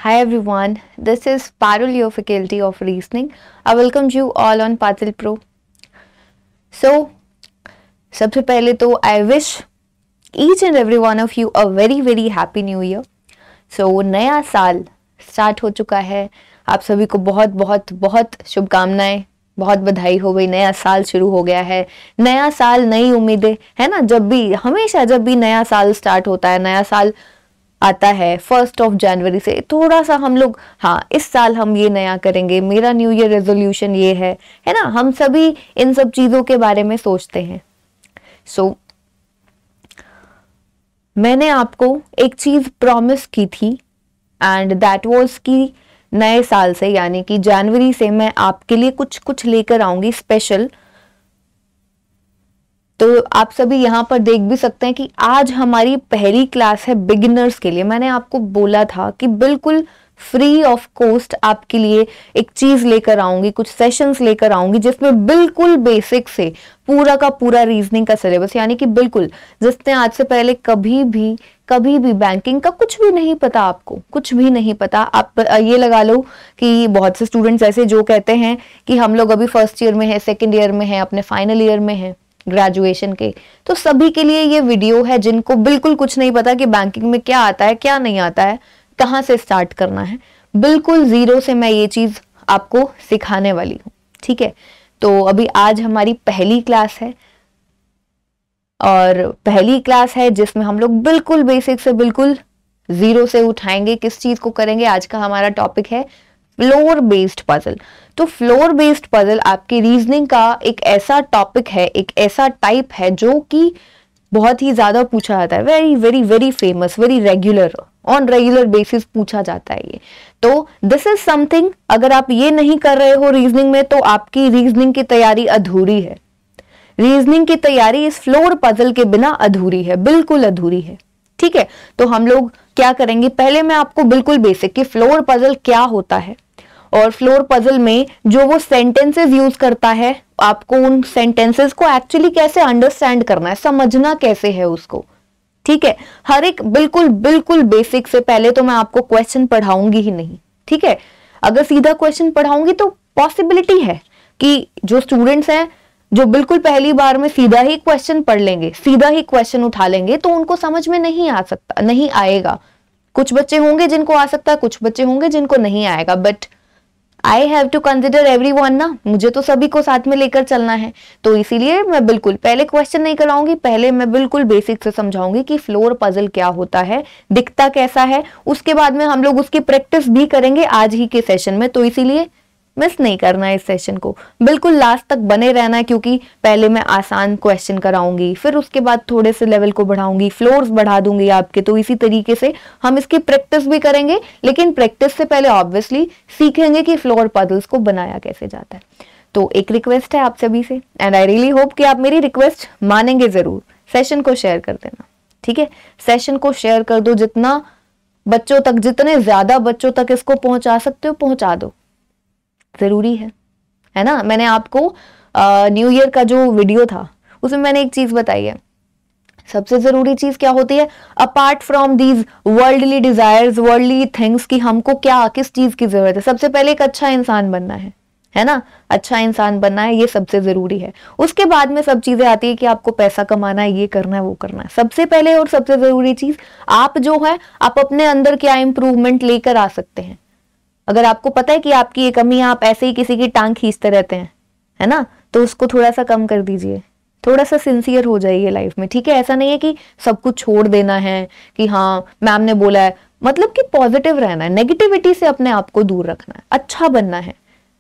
Hi everyone, this is Parul, your faculty of reasoning. I welcome you all on Patil Pro. So, सबसे पहले तो I wish each and every one of you a very happy new year. So, नया साल start हो चुका है. आप सभी को बहुत शुभकामनाएं, बहुत बधाई हो गई. नया साल शुरू हो गया है. नया साल, नई उम्मीदें, है ना. हमेशा जब भी नया साल स्टार्ट होता है, नया साल आता है 1 जनवरी से, थोड़ा सा हम लोग इस साल हम ये नया करेंगे, मेरा न्यू ईयर रेजोल्यूशन ये है ना. हम सभी इन सब चीजों के बारे में सोचते हैं. सो मैंने आपको एक चीज प्रॉमिस की थी एंड दैट वाज कि नए साल से यानी कि जनवरी से मैं आपके लिए कुछ लेकर आऊंगी स्पेशल. तो आप सभी यहाँ पर देख भी सकते हैं कि आज हमारी पहली क्लास है बिगिनर्स के लिए. मैंने आपको बोला था कि बिल्कुल फ्री ऑफ कॉस्ट आपके लिए एक चीज लेकर आऊंगी, कुछ सेशंस लेकर आऊंगी जिसमें बिल्कुल बेसिक से पूरा का पूरा रीजनिंग का सिलेबस, यानी कि बिल्कुल जिसने आज से पहले कभी भी बैंकिंग का कुछ भी नहीं पता, आपको कुछ भी नहीं पता. आप ये लगा लो कि बहुत से स्टूडेंट्स ऐसे जो कहते हैं कि हम लोग अभी फर्स्ट ईयर में है, सेकेंड ईयर में है, अपने फाइनल ईयर में है ग्रेजुएशन के, तो सभी के लिए ये वीडियो है जिनको बिल्कुल कुछ नहीं पता कि बैंकिंग में क्या आता है, क्या नहीं आता है, कहां से स्टार्ट करना है. बिल्कुल जीरो से मैं ये चीज आपको सिखाने वाली हूं. ठीक है, तो अभी आज हमारी पहली क्लास है और पहली क्लास है जिसमें हम लोग बिल्कुल बेसिक से बिल्कुल जीरो से उठाएंगे. किस चीज को करेंगे? आज का हमारा टॉपिक है फ्लोर बेस्ड पजल. तो फ्लोर बेस्ड पजल आपकी रीजनिंग का एक ऐसा टॉपिक है, एक ऐसा टाइप है जो कि बहुत ही ज्यादा पूछा जाता है. Very famous, very regular, on regular basis पूछा जाता है ये. तो दिस इज समथिंग, अगर आप ये नहीं कर रहे हो रीजनिंग में तो आपकी रीजनिंग की तैयारी अधूरी है. रीजनिंग की तैयारी इस फ्लोर पजल के बिना अधूरी है, बिल्कुल अधूरी है. ठीक है, तो हम लोग क्या करेंगे, पहले मैं आपको बिल्कुल बेसिक कि फ्लोर पजल क्या होता है और फ्लोर पजल में जो वो सेंटेंसेस यूज करता है, आपको उन सेंटेंसेस को एक्चुअली कैसे अंडरस्टैंड करना है, समझना कैसे है उसको. ठीक है, हर एक बिल्कुल बेसिक से. पहले तो मैं आपको क्वेश्चन पढ़ाऊंगी ही नहीं. ठीक है, अगर सीधा क्वेश्चन पढ़ाऊंगी तो पॉसिबिलिटी है कि जो स्टूडेंट्स हैं जो बिल्कुल पहली बार में सीधा ही क्वेश्चन पढ़ लेंगे, सीधा ही क्वेश्चन उठा लेंगे, तो उनको समझ में नहीं आएगा. कुछ बच्चे होंगे जिनको आ सकता है, कुछ बच्चे होंगे जिनको नहीं आएगा, but I have to consider everyone ना. मुझे तो सभी को साथ में लेकर चलना है. तो इसीलिए मैं बिल्कुल पहले क्वेश्चन नहीं कराऊंगी, पहले मैं बिल्कुल बेसिक से समझाऊंगी कि फ्लोर पजल क्या होता है, दिखता कैसा है. उसके बाद में हम लोग उसकी प्रैक्टिस भी करेंगे आज ही के सेशन में. तो इसीलिए मिस नहीं करना है इस सेशन को, बिल्कुल लास्ट तक बने रहना है, क्योंकि पहले मैं आसान क्वेश्चन कराऊंगी, फिर उसके बाद थोड़े से लेवल को बढ़ाऊंगी, फ्लोर्स बढ़ा दूंगी आपके. तो इसी तरीके से हम इसकी प्रैक्टिस भी करेंगे, लेकिन प्रैक्टिस से पहले ऑब्वियसली सीखेंगे कि फ्लोर पजल्स को बनाया कैसे जाता है. तो एक रिक्वेस्ट है आप सभी से, एंड आई रियली होप कि आप मेरी रिक्वेस्ट मानेंगे जरूर. सेशन को शेयर कर देना. ठीक है, सेशन को शेयर कर दो, जितना बच्चों तक, जितने ज्यादा बच्चों तक इसको पहुंचा सकते हो पहुंचा दो, जरूरी है ना. मैंने आपको न्यू ईयर का जो वीडियो था उसमें मैंने एक चीज बताई है, सबसे जरूरी चीज क्या होती है apart from these worldly desires, worldly things, कि हमको क्या किस चीज की जरूरत है. सबसे पहले एक अच्छा इंसान बनना है ना. अच्छा इंसान बनना है, ये सबसे जरूरी है. उसके बाद में सब चीजें आती है कि आपको पैसा कमाना है, ये करना है, वो करना है. सबसे पहले और सबसे जरूरी चीज आप जो है, आप अपने अंदर क्या इंप्रूवमेंट लेकर आ सकते हैं. अगर आपको पता है कि आपकी ये कमी है, आप ऐसे ही किसी की टांग खींचते रहते हैं, है ना, तो उसको थोड़ा सा कम कर दीजिए, थोड़ा सा सिंसियर हो जाइए लाइफ में. ठीक है, ऐसा नहीं है कि सब कुछ छोड़ देना है कि हाँ मैम ने बोला है, मतलब कि पॉजिटिव रहना है, नेगेटिविटी से अपने आप को दूर रखना है, अच्छा बनना है,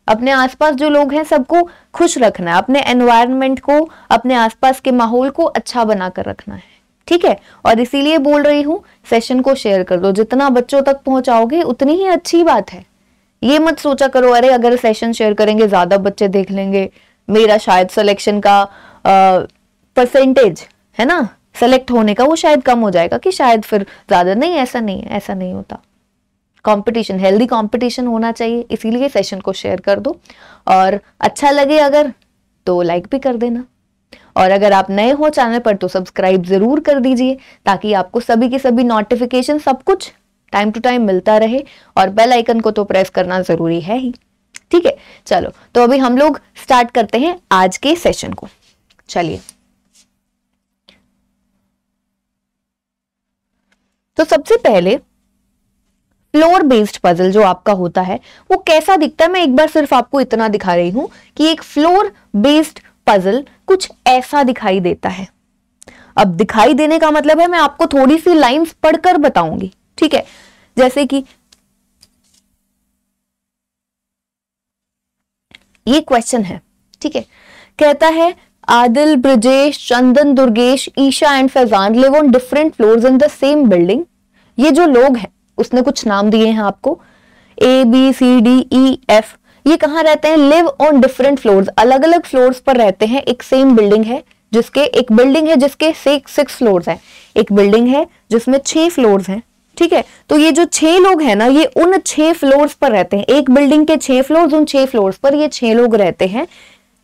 अपने आसपास जो लोग हैं सबको खुश रखना है, अपने एनवायरनमेंट को, अपने आसपास के माहौल को अच्छा बनाकर रखना है. ठीक है, और इसीलिए बोल रही हूँ सेशन को शेयर कर दो. जितना बच्चों तक पहुंचाओगे उतनी ही अच्छी बात है. ये मत सोचा करो अरे अगर सेशन शेयर करेंगे ज्यादा बच्चे देख लेंगे, मेरा शायद सिलेक्शन का परसेंटेज है ना, सेलेक्ट होने का वो शायद कम हो जाएगा, कि शायद फिर ज्यादा. नहीं, ऐसा नहीं है, ऐसा नहीं होता. कंपटीशन, हेल्दी कंपटीशन होना चाहिए. इसीलिए सेशन को शेयर कर दो, और अच्छा लगे अगर तो लाइक भी कर देना. और अगर आप नए हो चैनल पर तो सब्सक्राइब जरूर कर दीजिए, ताकि आपको सभी की सभी नोटिफिकेशन सब कुछ टाइम टू टाइम मिलता रहे, और बेल आइकन को तो प्रेस करना जरूरी है ही। ठीक है, चलो तो अभी हम लोग स्टार्ट करते हैं आज के सेशन को। चलिए, तो सबसे पहले फ्लोर बेस्ड पजल जो आपका होता है वो कैसा दिखता है, मैं एक बार सिर्फ आपको इतना दिखा रही हूं कि एक फ्लोर बेस्ड पजल कुछ ऐसा दिखाई देता है। अब दिखाई देने का मतलब है मैं आपको थोड़ी सी लाइंस पढ़कर बताऊंगी। ठीक है, जैसे कि ये क्वेश्चन है, ठीक है, कहता है Adil, Brajesh, Chandan, Durgesh, Isha and Faizan live on different floors in the same building. ये जो लोग हैं उसने कुछ नाम दिए हैं आपको, A B C D E F. ये कहां रहते हैं? लिव ऑन डिफरेंट फ्लोर्स, अलग अलग फ्लोर्स पर रहते हैं। एक सेम बिल्डिंग है जिसके, एक बिल्डिंग है जिसके 6 फ्लोर्स हैं, एक बिल्डिंग है जिसमें 6 फ्लोर्स हैं। ठीक है, तो ये जो 6 लोग हैं ना, ये उन 6 फ्लोर्स पर रहते हैं। एक बिल्डिंग के 6 फ्लोर्स, उन 6 फ्लोर्स पर ये 6 लोग रहते हैं।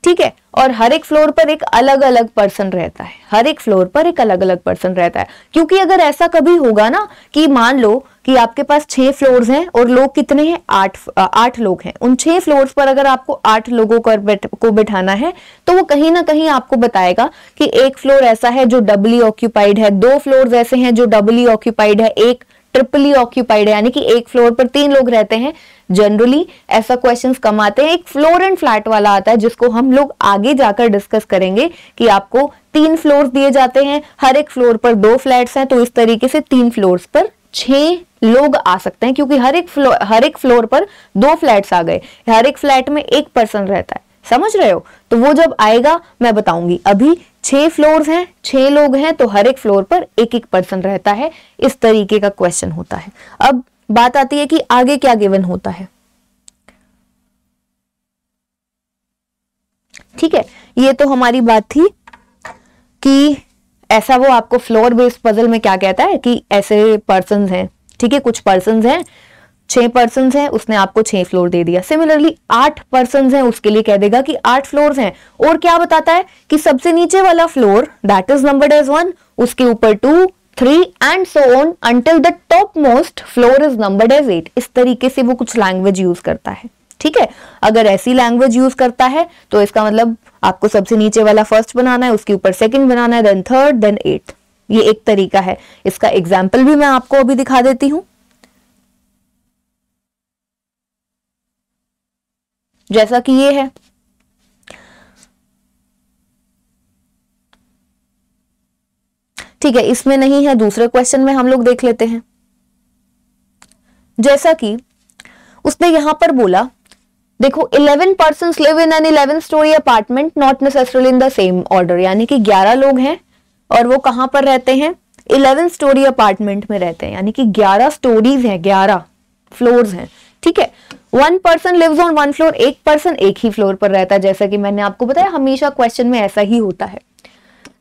ठीक है, और हर एक फ्लोर पर एक अलग अलग पर्सन रहता है, हर एक फ्लोर पर एक अलग अलग पर्सन रहता है। क्योंकि अगर ऐसा कभी होगा ना कि मान लो कि आपके पास 6 फ्लोर्स हैं और लोग कितने हैं? 8 लोग हैं। उन 6 फ्लोर्स पर अगर आपको 8 लोगों को बिठाना है तो वो कहीं ना कहीं आपको बताएगा कि एक फ्लोर ऐसा है जो डबली ऑक्यूपाइड है, 2 फ्लोर्स ऐसे हैं जो डबली ऑक्यूपाइड है, एक ट्रिपली ऑक्यूपाइड है, यानी कि एक फ्लोर पर 3 लोग रहते हैं। जनरली ऐसा क्वेश्चंस कम आते हैं। एक फ्लोर एंड फ्लैट वाला आता है जिसको हम लोग आगे जाकर डिस्कस करेंगे कि आपको 3 फ्लोर्स दिए जाते हैं, हर एक फ्लोर पर 2 फ्लैट्स हैं, तो इस तरीके से 3 फ्लोर्स पर 6 लोग आ सकते हैं, क्योंकि हर एक फ्लोर पर 2 फ्लैट्स आ गए, हर एक फ्लैट में एक पर्सन रहता है। समझ रहे हो? तो वो जब आएगा मैं बताऊंगी। अभी 6 फ्लोर्स हैं, 6 लोग हैं, तो हर एक फ्लोर पर एक एक पर्सन रहता है। इस तरीके का क्वेश्चन होता है। अब बात आती है कि आगे क्या गिवन होता है। ठीक है, ये तो हमारी बात थी कि ऐसा वो आपको फ्लोर बेस्ड पजल में क्या कहता है कि ऐसे पर्सन्स हैं। ठीक है, कुछ पर्सन्स हैं, 6 पर्सन्स हैं, उसने आपको 6 फ्लोर दे दिया। सिमिलरली 8 पर्सन्स हैं, उसके लिए कह देगा कि 8 फ्लोर्स हैं। और क्या बताता है कि सबसे नीचे वाला floor that is numbered as 1, उसके ऊपर 2, 3 and so on until the top most floor is numbered as 8। इस तरीके से वो कुछ लैंग्वेज यूज करता है। ठीक है, अगर ऐसी लैंग्वेज यूज करता है तो इसका मतलब आपको सबसे नीचे वाला फर्स्ट बनाना है, उसके ऊपर सेकंड बनाना है, देन थर्ड, देन 8। ये एक तरीका है। इसका एग्जाम्पल भी मैं आपको अभी दिखा देती हूं। जैसा कि ये है, ठीक है, इसमें नहीं है, दूसरे क्वेश्चन में हम लोग देख लेते हैं। जैसा कि उसने यहां पर बोला, देखो 11 persons live in an 11 story apartment not necessarily in the same order, यानी कि 11 लोग हैं और वो कहां पर रहते हैं? 11 स्टोरी अपार्टमेंट में रहते हैं, यानी कि 11 स्टोरीज हैं, 11 फ्लोर्स हैं। ठीक है, 1 पर्सन लिव्स ऑन 1 फ्लोर, एक पर्सन एक ही फ्लोर पर रहता है। जैसा कि मैंने आपको बताया, हमेशा क्वेश्चन में ऐसा ही होता है।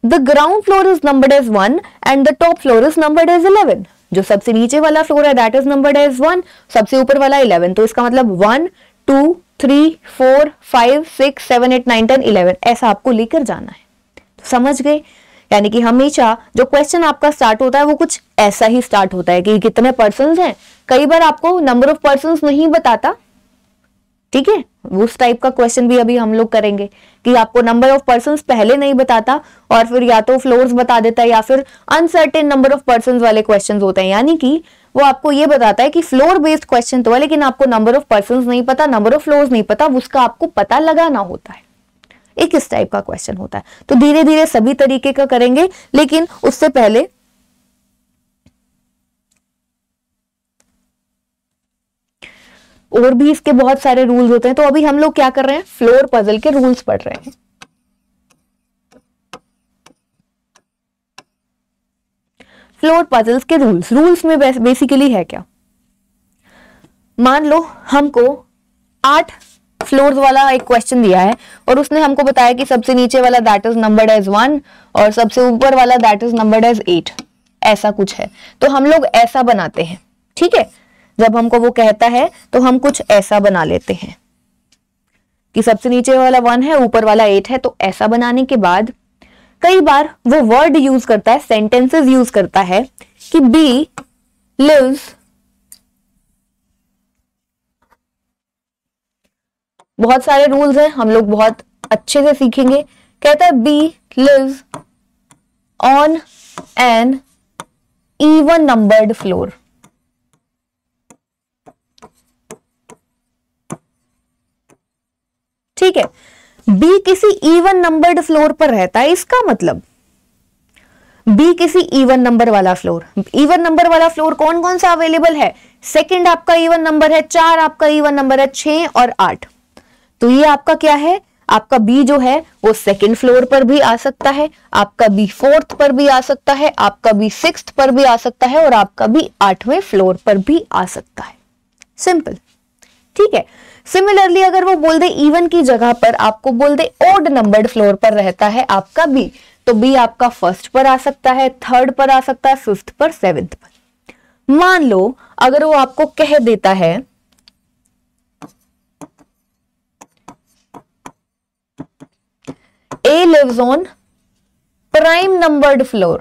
The ground floor is numbered as 1 and the top floor is numbered as 11। जो सबसे नीचे वाला फ्लोर है दैट इज नंबर्ड एज 1, सबसे ऊपर वाला 11। तो इसका मतलब 1 2 3 4 5 6 7 8 9 10 11 ऐसा आपको लेकर जाना है। तो समझ गए? यानी कि हमेशा जो क्वेश्चन आपका स्टार्ट होता है वो कुछ ऐसा ही स्टार्ट होता है कि कितने पर्सन्स हैं। कई बार आपको नंबर ऑफ पर्सन्स नहीं बताता। ठीक है, उस टाइप का क्वेश्चन भी अभी हम लोग करेंगे कि आपको नंबर ऑफ पर्सन्स पहले नहीं बताता और फिर या तो फ्लोर्स बता देता है या फिर अनसर्टेन नंबर ऑफ पर्सन्स वाले क्वेश्चंस होते हैं। यानी कि वो आपको ये बताता है कि फ्लोर बेस्ड क्वेश्चन तो है, लेकिन आपको नंबर ऑफ पर्सन्स नहीं पता, नंबर ऑफ फ्लोर्स नहीं पता, उसका आपको पता लगाना होता है। एक इस टाइप का क्वेश्चन होता है। तो धीरे धीरे सभी तरीके का करेंगे, लेकिन उससे पहले और भी इसके बहुत सारे रूल्स होते हैं। तो अभी हम लोग क्या कर रहे हैं? फ्लोर पजल के रूल्स पढ़ रहे हैं। फ्लोर पजल्स के रूल्स में बेसिकली है क्या? मान लो हमको 8 फ्लोर्स वाला एक क्वेश्चन दिया है और उसने हमको बताया कि सबसे नीचे वाला दैट इज नंबर्ड एज 1 और सबसे ऊपर वाला दैट इज नंबर्ड एज 8। ऐसा कुछ है, तो हम लोग ऐसा बनाते हैं। ठीक है, जब हमको वो कहता है तो हम कुछ ऐसा बना लेते हैं कि सबसे नीचे वाला 1 है, ऊपर वाला 8 है। तो ऐसा बनाने के बाद कई बार वो वर्ड यूज करता है, सेंटेंसेस यूज करता है कि बी लिव्स बहुत सारे रूल्स हैं, हम लोग बहुत अच्छे से सीखेंगे। कहता है B lives on an even numbered floor. ठीक है, बी किसी इवन नंबर्ड फ्लोर पर रहता है, इसका मतलब बी किसी इवन नंबर वाला फ्लोर। इवन नंबर वाला फ्लोर कौन कौन सा अवेलेबल है? सेकंड आपका इवन नंबर है, 4 आपका इवन नंबर है, 6 और 8। तो ये आपका क्या है? आपका बी जो है वो सेकंड फ्लोर पर भी आ सकता है, आपका बी फोर्थ पर भी आ सकता है, आपका बी सिक्स्थ पर भी आ सकता है और आपका बी 8वें फ्लोर पर भी आ सकता है। सिंपल। ठीक है, सिमिलरली अगर वो बोल दे इवन की जगह पर आपको बोल दे ओड नंबर्ड फ्लोर पर रहता है आपका बी, तो बी आपका फर्स्ट पर आ सकता है, थर्ड पर आ सकता है, फिफ्थ पर, सेवेंथ पर। मान लो अगर वो आपको कह देता है A lives on prime numbered floor।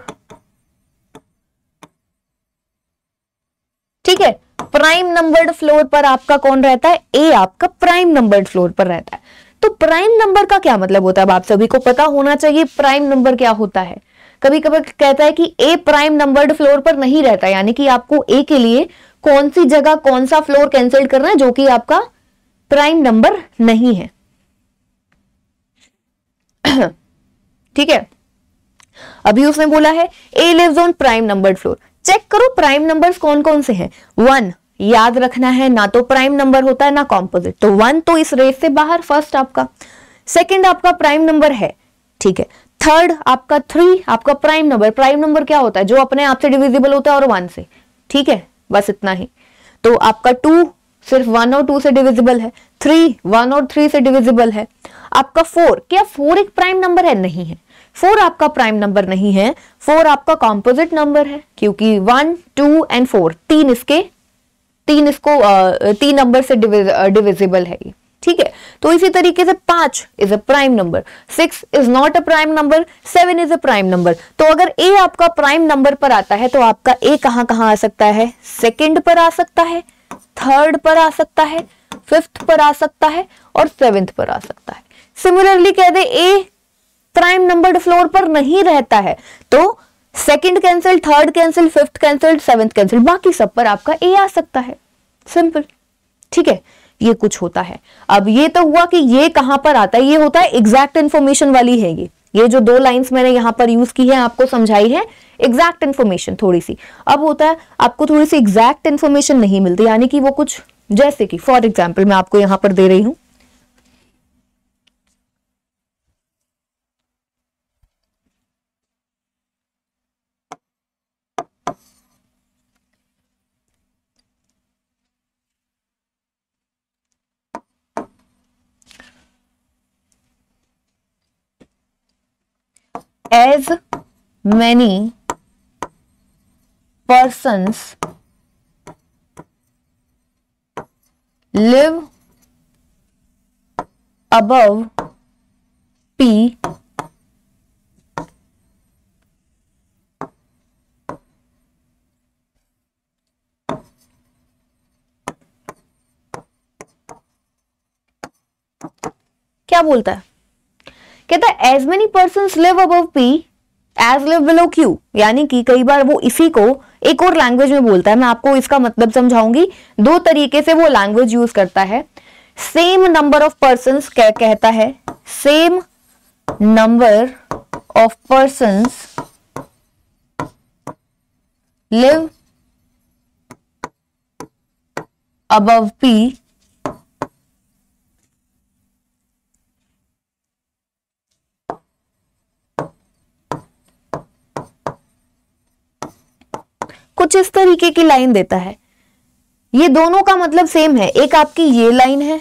ठीक है, प्राइम नंबर्ड फ्लोर पर आपका कौन रहता है? ए आपका प्राइम नंबर्ड फ्लोर पर रहता है। तो प्राइम नंबर का क्या मतलब होता है? अब आप सभी को पता होना चाहिए प्राइम नंबर क्या होता है। कभी कभी कहता है कि ए प्राइम नंबर्ड फ्लोर पर नहीं रहता, यानी कि आपको ए के लिए कौन सी जगह कौन सा फ्लोर कैंसिल करना है जो कि आपका प्राइम नंबर नहीं है। ठीक है, अभी उसने बोला है A lives on prime numbered floor. Check करो प्राइम नंबर्स कौन कौन से हैं। 1 याद रखना है, ना तो प्राइम नंबर होता है ना कॉम्पोजिट, तो 1 तो इस रेस से बाहर, फर्स्ट आपका। सेकंड आपका प्राइम नंबर है, ठीक है। थर्ड आपका 3 आपका प्राइम नंबर। प्राइम नंबर क्या होता है? जो अपने आप से डिविजिबल होता है और 1 से। ठीक है, बस इतना ही। तो आपका 2 सिर्फ 1 और 2 से डिविजिबल है, 3 1 और 3 से डिविजिबल है। आपका 4, क्या 4 एक प्राइम नंबर है? नहीं है, 4 आपका प्राइम नंबर नहीं है। 4 आपका कॉम्पोजिट नंबर है, क्योंकि 1 2 एंड 4 तीन नंबर से डिविजिबल है ये। ठीक है, तो इसी तरीके से 5 is a prime number, 6 is not a prime number, 7 is a prime number. तो अगर ए आपका प्राइम नंबर पर आता है तो आपका ए कहां कहां आ सकता है? सेकंड पर आ सकता है, थर्ड पर आ सकता है, फिफ्थ पर आ सकता है और सेवेंथ पर आ सकता है। सिमिलरली कह दे ए प्राइम नंबर्ड फ्लोर पर नहीं रहता है, तो second cancel, third cancel, fifth cancel, seventh cancel, बाकी सब पर आपका ए आ सकता है। सिंपल। ठीक है, ये कुछ होता है। अब ये तो हुआ कि ये कहां पर आता है, ये होता है एग्जैक्ट इंफॉर्मेशन वाली है। ये जो 2 लाइंस मैंने यहां पर यूज की है, आपको समझाई है एग्जैक्ट इंफॉर्मेशन थोड़ी सी। अब होता है आपको थोड़ी सी एग्जैक्ट इंफॉर्मेशन नहीं मिलती, यानी कि वो कुछ, जैसे कि फॉर एग्जाम्पल मैं आपको यहां पर दे रही हूं, as many persons live above P क्या बोलता है? कहता है as many persons live above P as live below Q, यानी कि कई बार वो इसी को एक और लैंग्वेज में बोलता है। मैं आपको इसका मतलब समझाऊंगी। 2 तरीके से वो लैंग्वेज यूज करता है। सेम नंबर ऑफ पर्सन्स कहता है, same number of persons live above P कुछ इस तरीके की लाइन देता है। ये दोनों का मतलब सेम है। एक आपकी ये लाइन है,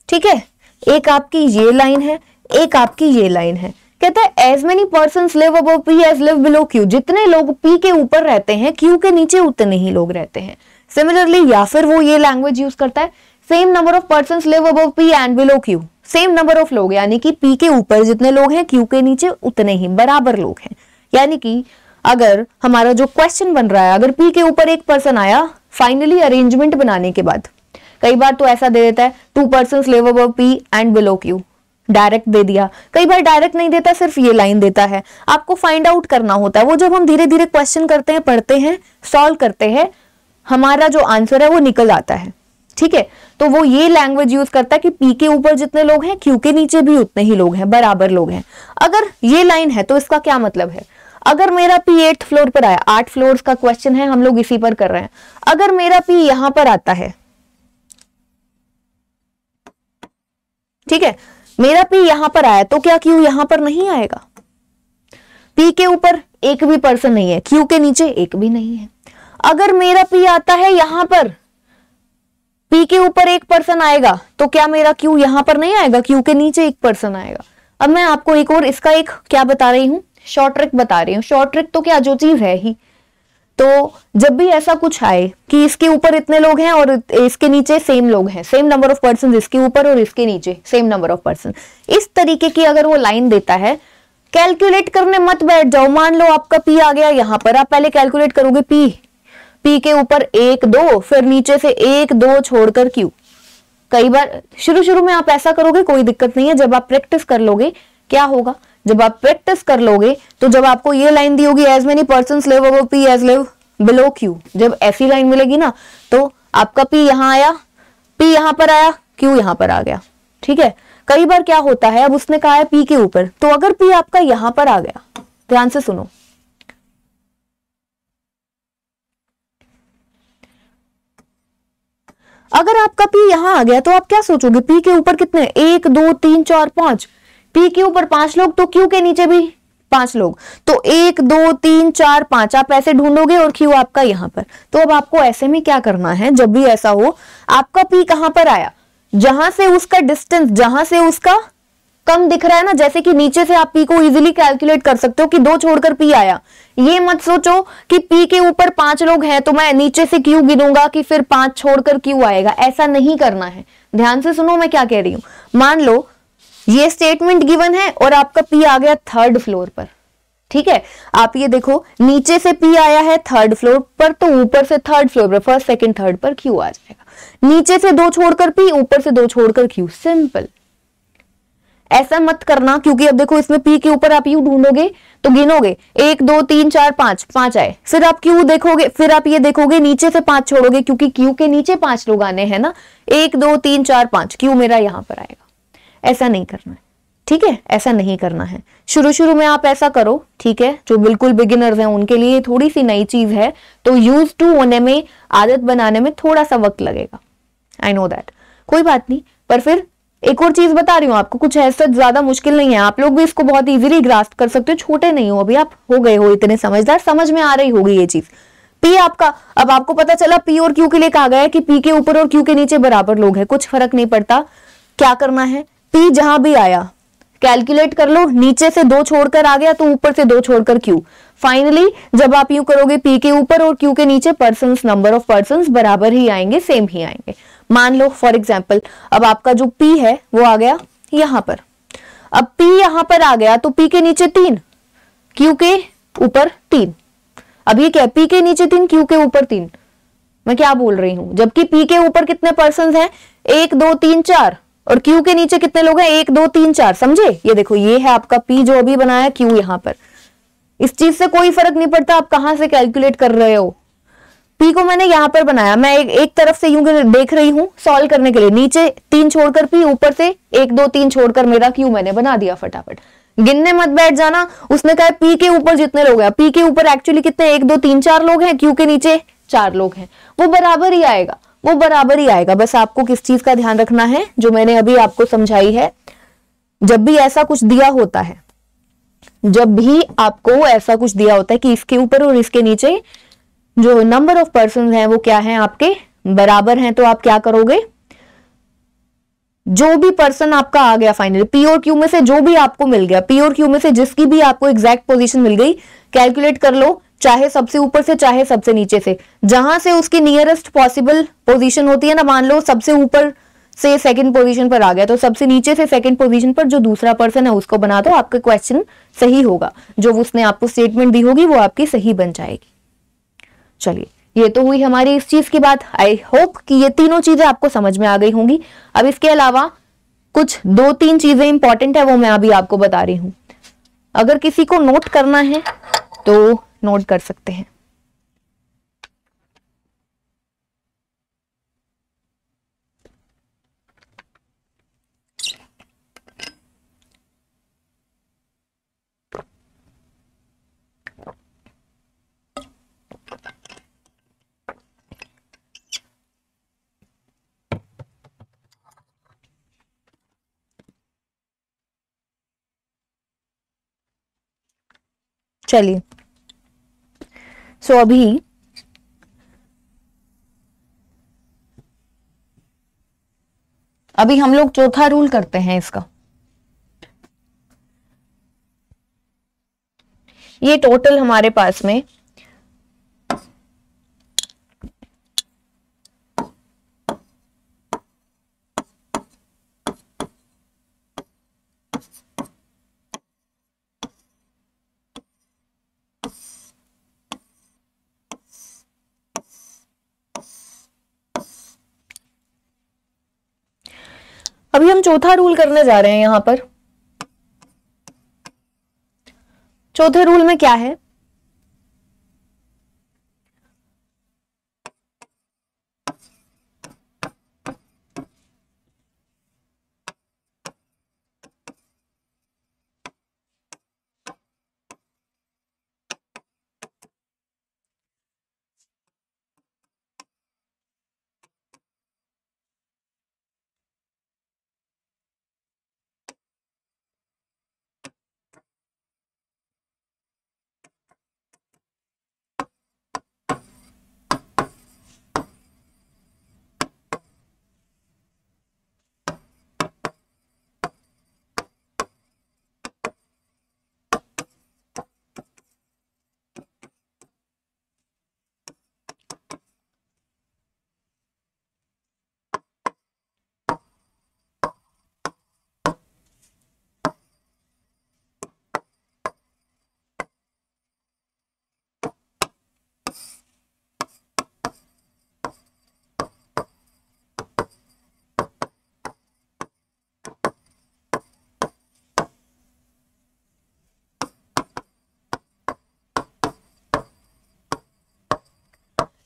ठीक है, एक आपकी ये लाइन है, एक आपकी ये लाइन है। कहता है as many persons live above P as live below Q, जितने लोग पी के ऊपर रहते हैं क्यू के नीचे उतने ही लोग रहते हैं। सिमिलरली या फिर वो ये लैंग्वेज यूज करता है, same number of persons live above P and below Q, same number of लोग, यानी कि पी के ऊपर जितने लोग हैं क्यू के नीचे उतने ही बराबर लोग हैं। यानी कि अगर हमारा जो क्वेश्चन बन रहा है, अगर पी के ऊपर एक पर्सन आया फाइनली अरेंजमेंट बनाने के बाद, कई बार तो ऐसा दे देता है 2 persons live above P and below Q, direct दे दिया। कई बार डायरेक्ट नहीं देता, सिर्फ ये लाइन देता है, आपको फाइंड आउट करना होता है। वो जब हम धीरे धीरे क्वेश्चन करते हैं, पढ़ते हैं, सॉल्व करते हैं, हमारा जो आंसर है वो निकल आता है। ठीक है, तो वो ये लैंग्वेज यूज करता है कि पी के ऊपर जितने लोग हैं क्यू के नीचे भी उतने ही लोग हैं, बराबर लोग हैं। अगर ये लाइन है तो इसका क्या मतलब है, अगर मेरा पी 8th फ्लोर पर आया, 8 फ्लोर्स का क्वेश्चन है, हम लोग इसी पर कर रहे हैं, अगर मेरा पी यहां पर आता है, ठीक है, मेरा पी यहां पर आया तो क्या क्यू यहां पर नहीं आएगा? पी के ऊपर एक भी पर्सन नहीं है, क्यू के नीचे एक भी नहीं है। अगर मेरा पी आता है यहां पर, पी के ऊपर एक पर्सन आएगा तो क्या मेरा क्यू यहां पर नहीं आएगा? क्यू के नीचे एक पर्सन आएगा। अब मैं आपको एक और इसका एक क्या बता रही हूं, शॉर्ट ट्रिक बता रही हूं। शॉर्ट ट्रिक तो क्या, जो चीज है ही। तो जब भी ऐसा कुछ आए कि इसके ऊपर इतने लोग हैं और इसके नीचे सेम लोग हैं, सेम नंबर ऑफ पर्सन इसके ऊपर और इसके नीचे सेम नंबर ऑफ पर्सन, इस तरीके की अगर वो लाइन देता है, कैलकुलेट करने मत बैठ जाओ। मान लो आपका पी आ गया यहां पर, आप पहले कैलकुलेट करोगे पी के ऊपर 1 2, फिर नीचे से 1 2 छोड़कर क्यू। कई बार शुरू में आप ऐसा करोगे, कोई दिक्कत नहीं है। जब आप प्रैक्टिस कर लोगे क्या होगा, जब आप प्रैक्टिस कर लोगे तो जब आपको ये लाइन दी होगी as many persons live above P as live below Q, जब ऐसी लाइन मिलेगी ना तो आपका पी यहां आया, पी यहां पर आया, क्यू यहां पर आ गया। ठीक है, कई बार क्या होता है, अब उसने कहा है पी के ऊपर, तो अगर पी आपका यहां पर आ गया, ध्यान से सुनो, अगर आपका पी यहां आ गया तो आप क्या सोचोगे, पी के ऊपर कितने, 1 2 3 4 5, पी के ऊपर 5 लोग तो क्यू के नीचे भी 5 लोग, तो 1 2 3 4 5 आप ऐसे ढूंढोगे और क्यू आपका यहां पर। तो अब आपको ऐसे में क्या करना है, जब भी ऐसा हो, आपका पी कहां पर आया, जहां से उसका डिस्टेंस, जहां से उसका कम दिख रहा है ना, जैसे कि नीचे से आप पी को इजीली कैलकुलेट कर सकते हो कि 2 छोड़कर पी आया। ये मत सोचो कि पी के ऊपर 5 लोग हैं तो मैं नीचे से क्यू गिनूंगा कि फिर 5 छोड़कर क्यू आएगा, ऐसा नहीं करना है। ध्यान से सुनो मैं क्या कह रही हूं। मान लो ये स्टेटमेंट गिवन है और आपका पी आ गया 3rd फ्लोर पर। ठीक है, आप ये देखो, नीचे से पी आया है 3rd फ्लोर पर, तो ऊपर से 3rd फ्लोर पर, 1st 2nd 3rd पर क्यू आ जाएगा। नीचे से 2 छोड़कर पी, ऊपर से 2 छोड़कर क्यू, सिंपल। ऐसा मत करना, क्योंकि अब देखो इसमें पी के ऊपर आप यू ढूंढोगे तो गिनोगे 1 2 3 4 5 आए, फिर आप क्यू देखोगे, फिर आप ये देखोगे नीचे से 5 छोड़ोगे, क्योंकि क्यू के नीचे 5 लोग आने हैं ना, 1 2 3 4 5, क्यू मेरा यहां पर आएगा। ऐसा नहीं करना है, ठीक है, ऐसा नहीं करना है। शुरू में आप ऐसा करो, ठीक है, जो बिल्कुल बिगिनर्स हैं उनके लिए थोड़ी सी नई चीज है, तो यूज टू होने में, आदत बनाने में थोड़ा सा वक्त लगेगा, आई नो दैट, कोई बात नहीं। पर फिर एक और चीज बता रही हूँ आपको, कुछ ऐसा ज्यादा मुश्किल नहीं है, आप लोग भी इसको बहुत इजीली ग्रास्प कर सकते हो। छोटे नहीं हो अभी, आप हो गए हो इतने समझदार, समझ में आ रही होगी ये चीज। पी आपका, अब आपको पता चला पी और क्यू के लिए कहा गया है कि पी के ऊपर और क्यू के नीचे बराबर लोग हैं, कुछ फर्क नहीं पड़ता। क्या करना है, पी जहां भी आया कैलकुलेट कर लो, नीचे से 2 छोड़कर आ गया तो ऊपर से 2 छोड़कर क्यू। फाइनली जब आप यूं करोगे, पी के ऊपर और क्यू के नीचे पर्सन्स, नंबर ऑफ पर्सन्स बराबर ही आएंगे, सेम ही आएंगे। मान लो फॉर एग्जाम्पल, अब आपका जो पी है वो आ गया यहां पर, अब पी यहां पर आ गया तो पी के नीचे 3, क्यू के ऊपर 3। अब ये क्या, पी के नीचे 3, क्यू के ऊपर 3, मैं क्या बोल रही हूं, जबकि पी के ऊपर कितने पर्सन्स हैं, 1 2 3 4, और क्यू के नीचे कितने लोग हैं, 1 2 3 4, समझे। ये देखो, ये है आपका पी जो अभी बनाया, क्यू यहां पर। इस चीज से कोई फर्क नहीं पड़ता आप कहां से कैलकुलेट कर रहे हो। पी को मैंने यहां पर बनाया, मैं एक तरफ से यूं देख रही हूं सॉल्व करने के लिए, नीचे 3 छोड़कर पी, ऊपर से 1 2 3 छोड़कर मेरा क्यू मैंने बना दिया फटाफट। गिनने मत बैठ जाना, उसने कहा पी के ऊपर जितने लोग हैं, पी के ऊपर एक्चुअली कितने, 1 2 3 4 लोग हैं, क्यू के नीचे 4 लोग हैं, वो बराबर ही आएगा, वो बराबर ही आएगा। बस आपको किस चीज का ध्यान रखना है, जो मैंने अभी आपको समझाई है। जब भी ऐसा कुछ दिया होता है, जब भी आपको ऐसा कुछ दिया होता है कि इसके ऊपर और इसके नीचे जो नंबर ऑफ पर्सन हैं वो क्या है, आपके बराबर हैं, तो आप क्या करोगे, जो भी पर्सन आपका आ गया फाइनली, पी और क्यू में से जो भी आपको मिल गया, पी और क्यू में से जिसकी भी आपको एग्जैक्ट पोजीशन मिल गई, कैलकुलेट कर लो, चाहे सबसे ऊपर से चाहे सबसे नीचे से, जहां से उसकी नियरेस्ट पॉसिबल पोजीशन होती है ना। मान लो सबसे ऊपर से सेकंड पोजीशन पर आ गया, तो सबसे नीचे से सेकंड पोजीशन पर जो दूसरा पर्सन है उसको बना दो, आपका क्वेश्चन सही होगा, जो उसने आपको स्टेटमेंट दी होगी वो आपकी सही बन जाएगी। चलिए ये तो हुई हमारी इस चीज की बात। आई होप कि ये तीनों चीजें आपको समझ में आ गई होंगी। अब इसके अलावा कुछ 2-3 चीजें इंपॉर्टेंट है, वो मैं अभी आपको बता रही हूं। अगर किसी को नोट करना है तो नोट कर सकते हैं। चलिए, सो अभी हम लोग चौथा रूल करते हैं इसका। ये टोटल हमारे पास में अभी हम चौथा रूल करने जा रहे हैं। यहां पर चौथे रूल में क्या है,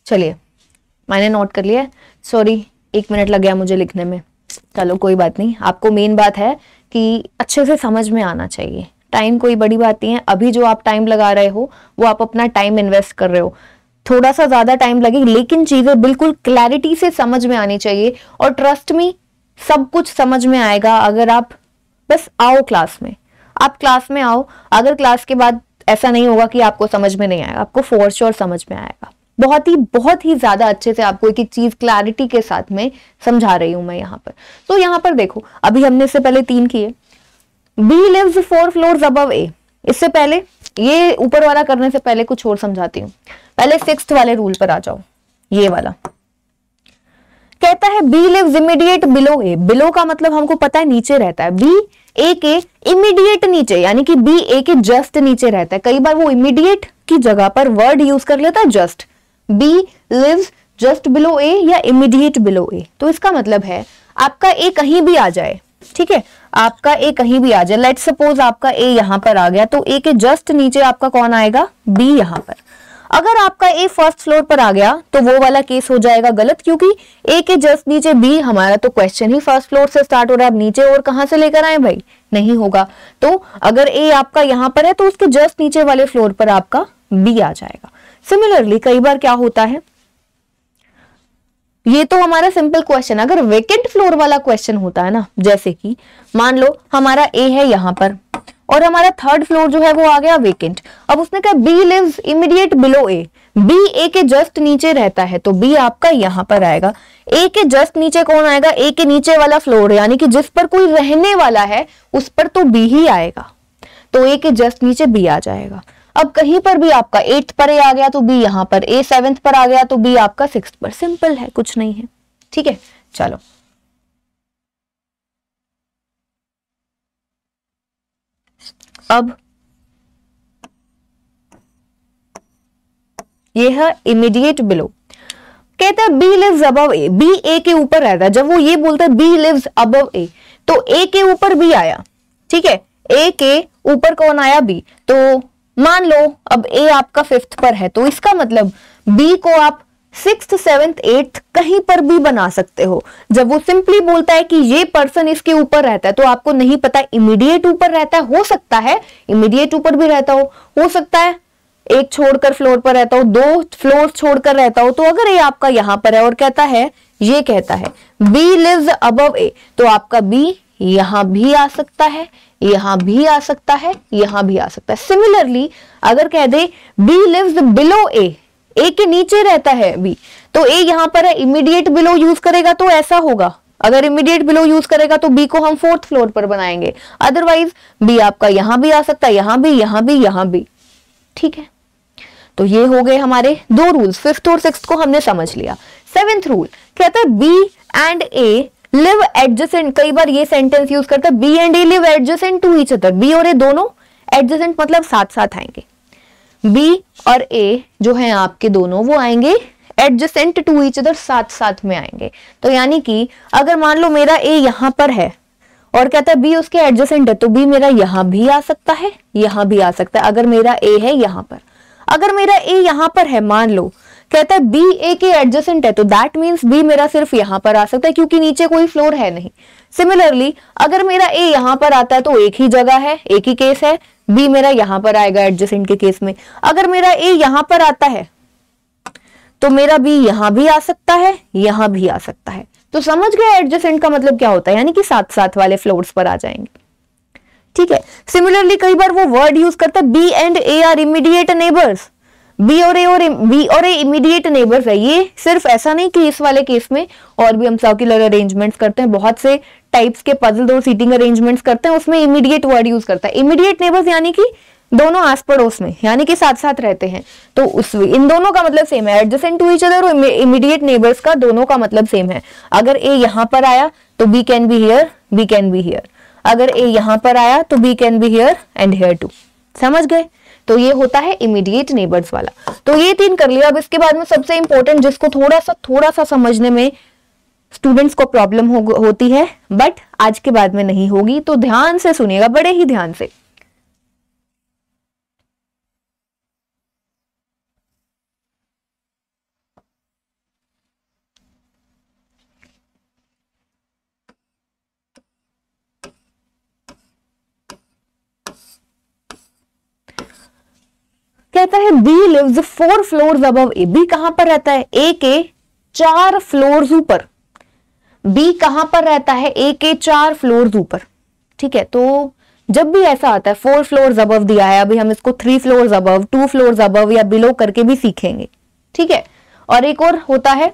चलिए मैंने नोट कर लिया है। सॉरी, 1 मिनट लग गया मुझे लिखने में। चलो कोई बात नहीं, आपको मेन बात है कि अच्छे से समझ में आना चाहिए। टाइम कोई बड़ी बात नहीं है। अभी जो आप टाइम लगा रहे हो वो आप अपना टाइम इन्वेस्ट कर रहे हो। थोड़ा सा ज्यादा टाइम लगे, लेकिन चीजें बिल्कुल क्लैरिटी से समझ में आनी चाहिए। और ट्रस्ट मी, सब कुछ समझ में आएगा अगर आप बस आओ क्लास में। आप क्लास में आओ। अगर क्लास के बाद ऐसा नहीं होगा कि आपको समझ में नहीं आएगा, आपको फॉर श्योर समझ में आएगा। बहुत ही ज्यादा अच्छे से आपको एक एक चीज क्लैरिटी के साथ में समझा रही हूं मैं यहाँ पर। तो यहाँ पर देखो, अभी हमने इससे पहले 3 किए। बी लिव्स 4 फ्लोर्स अबव ए। इससे पहले, ये ऊपर वाला करने से पहले कुछ और समझाती हूँ। पहले 6th वाले रूल पर आ जाओ। ये वाला कहता है बी लिव्स इमीडिएट बिलो ए। बिलो का मतलब हमको पता है नीचे रहता है। बी ए के इमीडिएट नीचे, यानी कि बी ए के जस्ट नीचे रहता है। कई बार वो इमीडिएट की जगह पर वर्ड यूज कर लेता है just. B lives just below A या इमीडिएट बिलो ए। तो इसका मतलब है आपका ए कहीं भी आ जाए, ठीक है, आपका ए कहीं भी आ जाए। लेट्स सपोज आपका ए यहां पर आ गया, तो ए के जस्ट नीचे आपका कौन आएगा, बी यहां पर। अगर आपका ए फर्स्ट फ्लोर पर आ गया तो वो वाला केस हो जाएगा गलत, क्योंकि ए के जस्ट नीचे बी, हमारा तो क्वेश्चन ही फर्स्ट फ्लोर से स्टार्ट हो रहा है। अब नीचे और कहां से लेकर आए भाई, नहीं होगा। तो अगर ए आपका यहां पर है तो उसके जस्ट नीचे वाले फ्लोर पर आपका बी आ जाएगा। सिमिलरली कई बार क्या होता है, ये तो हमारा सिंपल क्वेश्चन। अगर वेकेंट फ्लोर वाला क्वेश्चन होता है ना, जैसे कि मान लो हमारा ए है यहां पर और हमारा 3rd फ्लोर जो है वो आ गया वेकेंट। अब उसने कहा बी लिव्स इमीडिएट बिलो ए। बी ए के जस्ट नीचे रहता है, तो बी आपका यहां पर आएगा। ए के जस्ट नीचे कौन आएगा, ए के नीचे वाला फ्लोर, यानी कि जिस पर कोई रहने वाला है उस पर तो बी ही आएगा। तो ए के जस्ट नीचे बी आ जाएगा। अब कहीं पर भी आपका 8th पर ए आ गया तो बी यहां पर, ए 7th पर आ गया तो बी आपका 6th पर। सिंपल है, कुछ नहीं है, ठीक है। चलो अब ये है इमीडिएट बिलो। कहता है बी लिव्स अबव ए, बी ए के ऊपर रहता है। जब वो ये बोलता है बी लिव्स अबव ए, तो ए के ऊपर बी आया, ठीक है, ए के ऊपर कौन आया, बी। तो मान लो अब ए आपका 5th पर है, तो इसका मतलब बी को आप 6th 7th 8th कहीं पर भी बना सकते हो। जब वो सिंपली बोलता है कि ये पर्सन इसके ऊपर रहता है, तो आपको नहीं पता इमीडिएट ऊपर रहता है, हो सकता है इमीडिएट ऊपर भी रहता हो सकता है एक छोड़कर फ्लोर पर रहता हो, 2 फ्लोर छोड़कर रहता हो। तो अगर ये आपका यहां पर है और कहता है, ये कहता है बी लिव्स अबव ए, तो आपका बी यहां भी आ सकता है, यहां भी आ सकता है, यहां भी आ सकता है। सिमिलरली अगर कह दे बी लिव्स बिलो ए, ए के नीचे रहता है बी, तो ए यहां पर है, इमीडिएट बिलो यूज करेगा तो ऐसा होगा। अगर इमीडिएट बिलो यूज करेगा तो बी को हम 4th फ्लोर पर बनाएंगे, अदरवाइज बी आपका यहां भी आ सकता है, यहां भी, यहां भी, यहां भी, ठीक है। तो ये हो गए हमारे 2 रूल्स, 5th और 6th को हमने समझ लिया। 7th रूल कहता है B and A live adjacent. कई बार ये सेंटेंस यूज करता है B and A live adjacent to each other. B और ए दोनों एडजेसेंट मतलब साथ साथ आएंगे। बी और ए जो है आपके दोनों, वो आएंगे एडजेसेंट टू ईच अदर, साथ साथ में आएंगे। तो यानी कि अगर मान लो मेरा ए यहां पर है और कहता है बी उसके एडजेसेंट है, तो बी मेरा यहां भी आ सकता है, यहां भी आ सकता है। अगर मेरा ए है यहां पर, अगर मेरा ए यहां पर है, मान लो कहता है बी ए के एडजेसेंट है, तो दैट मींस बी मेरा सिर्फ यहां पर आ सकता है क्योंकि नीचे कोई फ्लोर है नहीं। सिमिलरली अगर मेरा ए यहां पर आता है तो एक ही जगह है, एक ही केस है, बी मेरा यहां पर आएगा एडजेसेंट के केस में। अगर मेरा ए यहां पर आता है तो मेरा बी यहां भी आ सकता है, यहां भी आ सकता है। तो समझ गए एडजेसेंट का मतलब क्या होता है, यानी कि साथ साथ वाले फ्लोर्स पर आ जाएंगे, ठीक है। सिमिलरली कई बार वो वर्ड यूज करता है B and A are immediate neighbours. B और ए इमीडिएट नेबर्स है। ये सिर्फ ऐसा नहीं कि इस वाले केस में, और भी हम सर्कुलर अरेंजमेंट्स करते हैं, बहुत से टाइप्स के पजल और सीटिंग अरेंजमेंट्स करते हैं, उसमें इमीडिएट वर्ड यूज करता है। इमीडिएट नेबर्स यानी कि दोनों आस पड़ोस में, यानी कि साथ साथ रहते हैं। तो उस इन दोनों का मतलब सेम है, एडजेसेंट टू ईच अदर और इमीडिएट नेबर्स का दोनों का मतलब सेम है। अगर ए यहां पर आया तो B can be here, B can be here. अगर ए यहां पर आया तो B can be here and here too. समझ गए? तो ये होता है इमीडिएट नेबर्स वाला। तो ये 3 कर लिया। अब इसके बाद में सबसे इंपॉर्टेंट, जिसको थोड़ा सा समझने में स्टूडेंट्स को प्रॉब्लम होती है, बट आज के बाद में नहीं होगी, तो ध्यान से सुनिएगा, बड़े ही ध्यान से। कहता है बी लिव्स 4 फ्लोर्स अबव ए। बी कहां पर रहता है? ए के 4 फ्लोर्स ऊपर। बी कहां पर रहता है? ए के 4 फ्लोर्स ऊपर, ठीक है। तो जब भी ऐसा आता है 4 फ्लोर्स अबव दिया है, अभी हम इसको 3 फ्लोर्स अबव, 2 फ्लोर्स अबव या बिलो करके भी सीखेंगे, ठीक है। और एक और होता है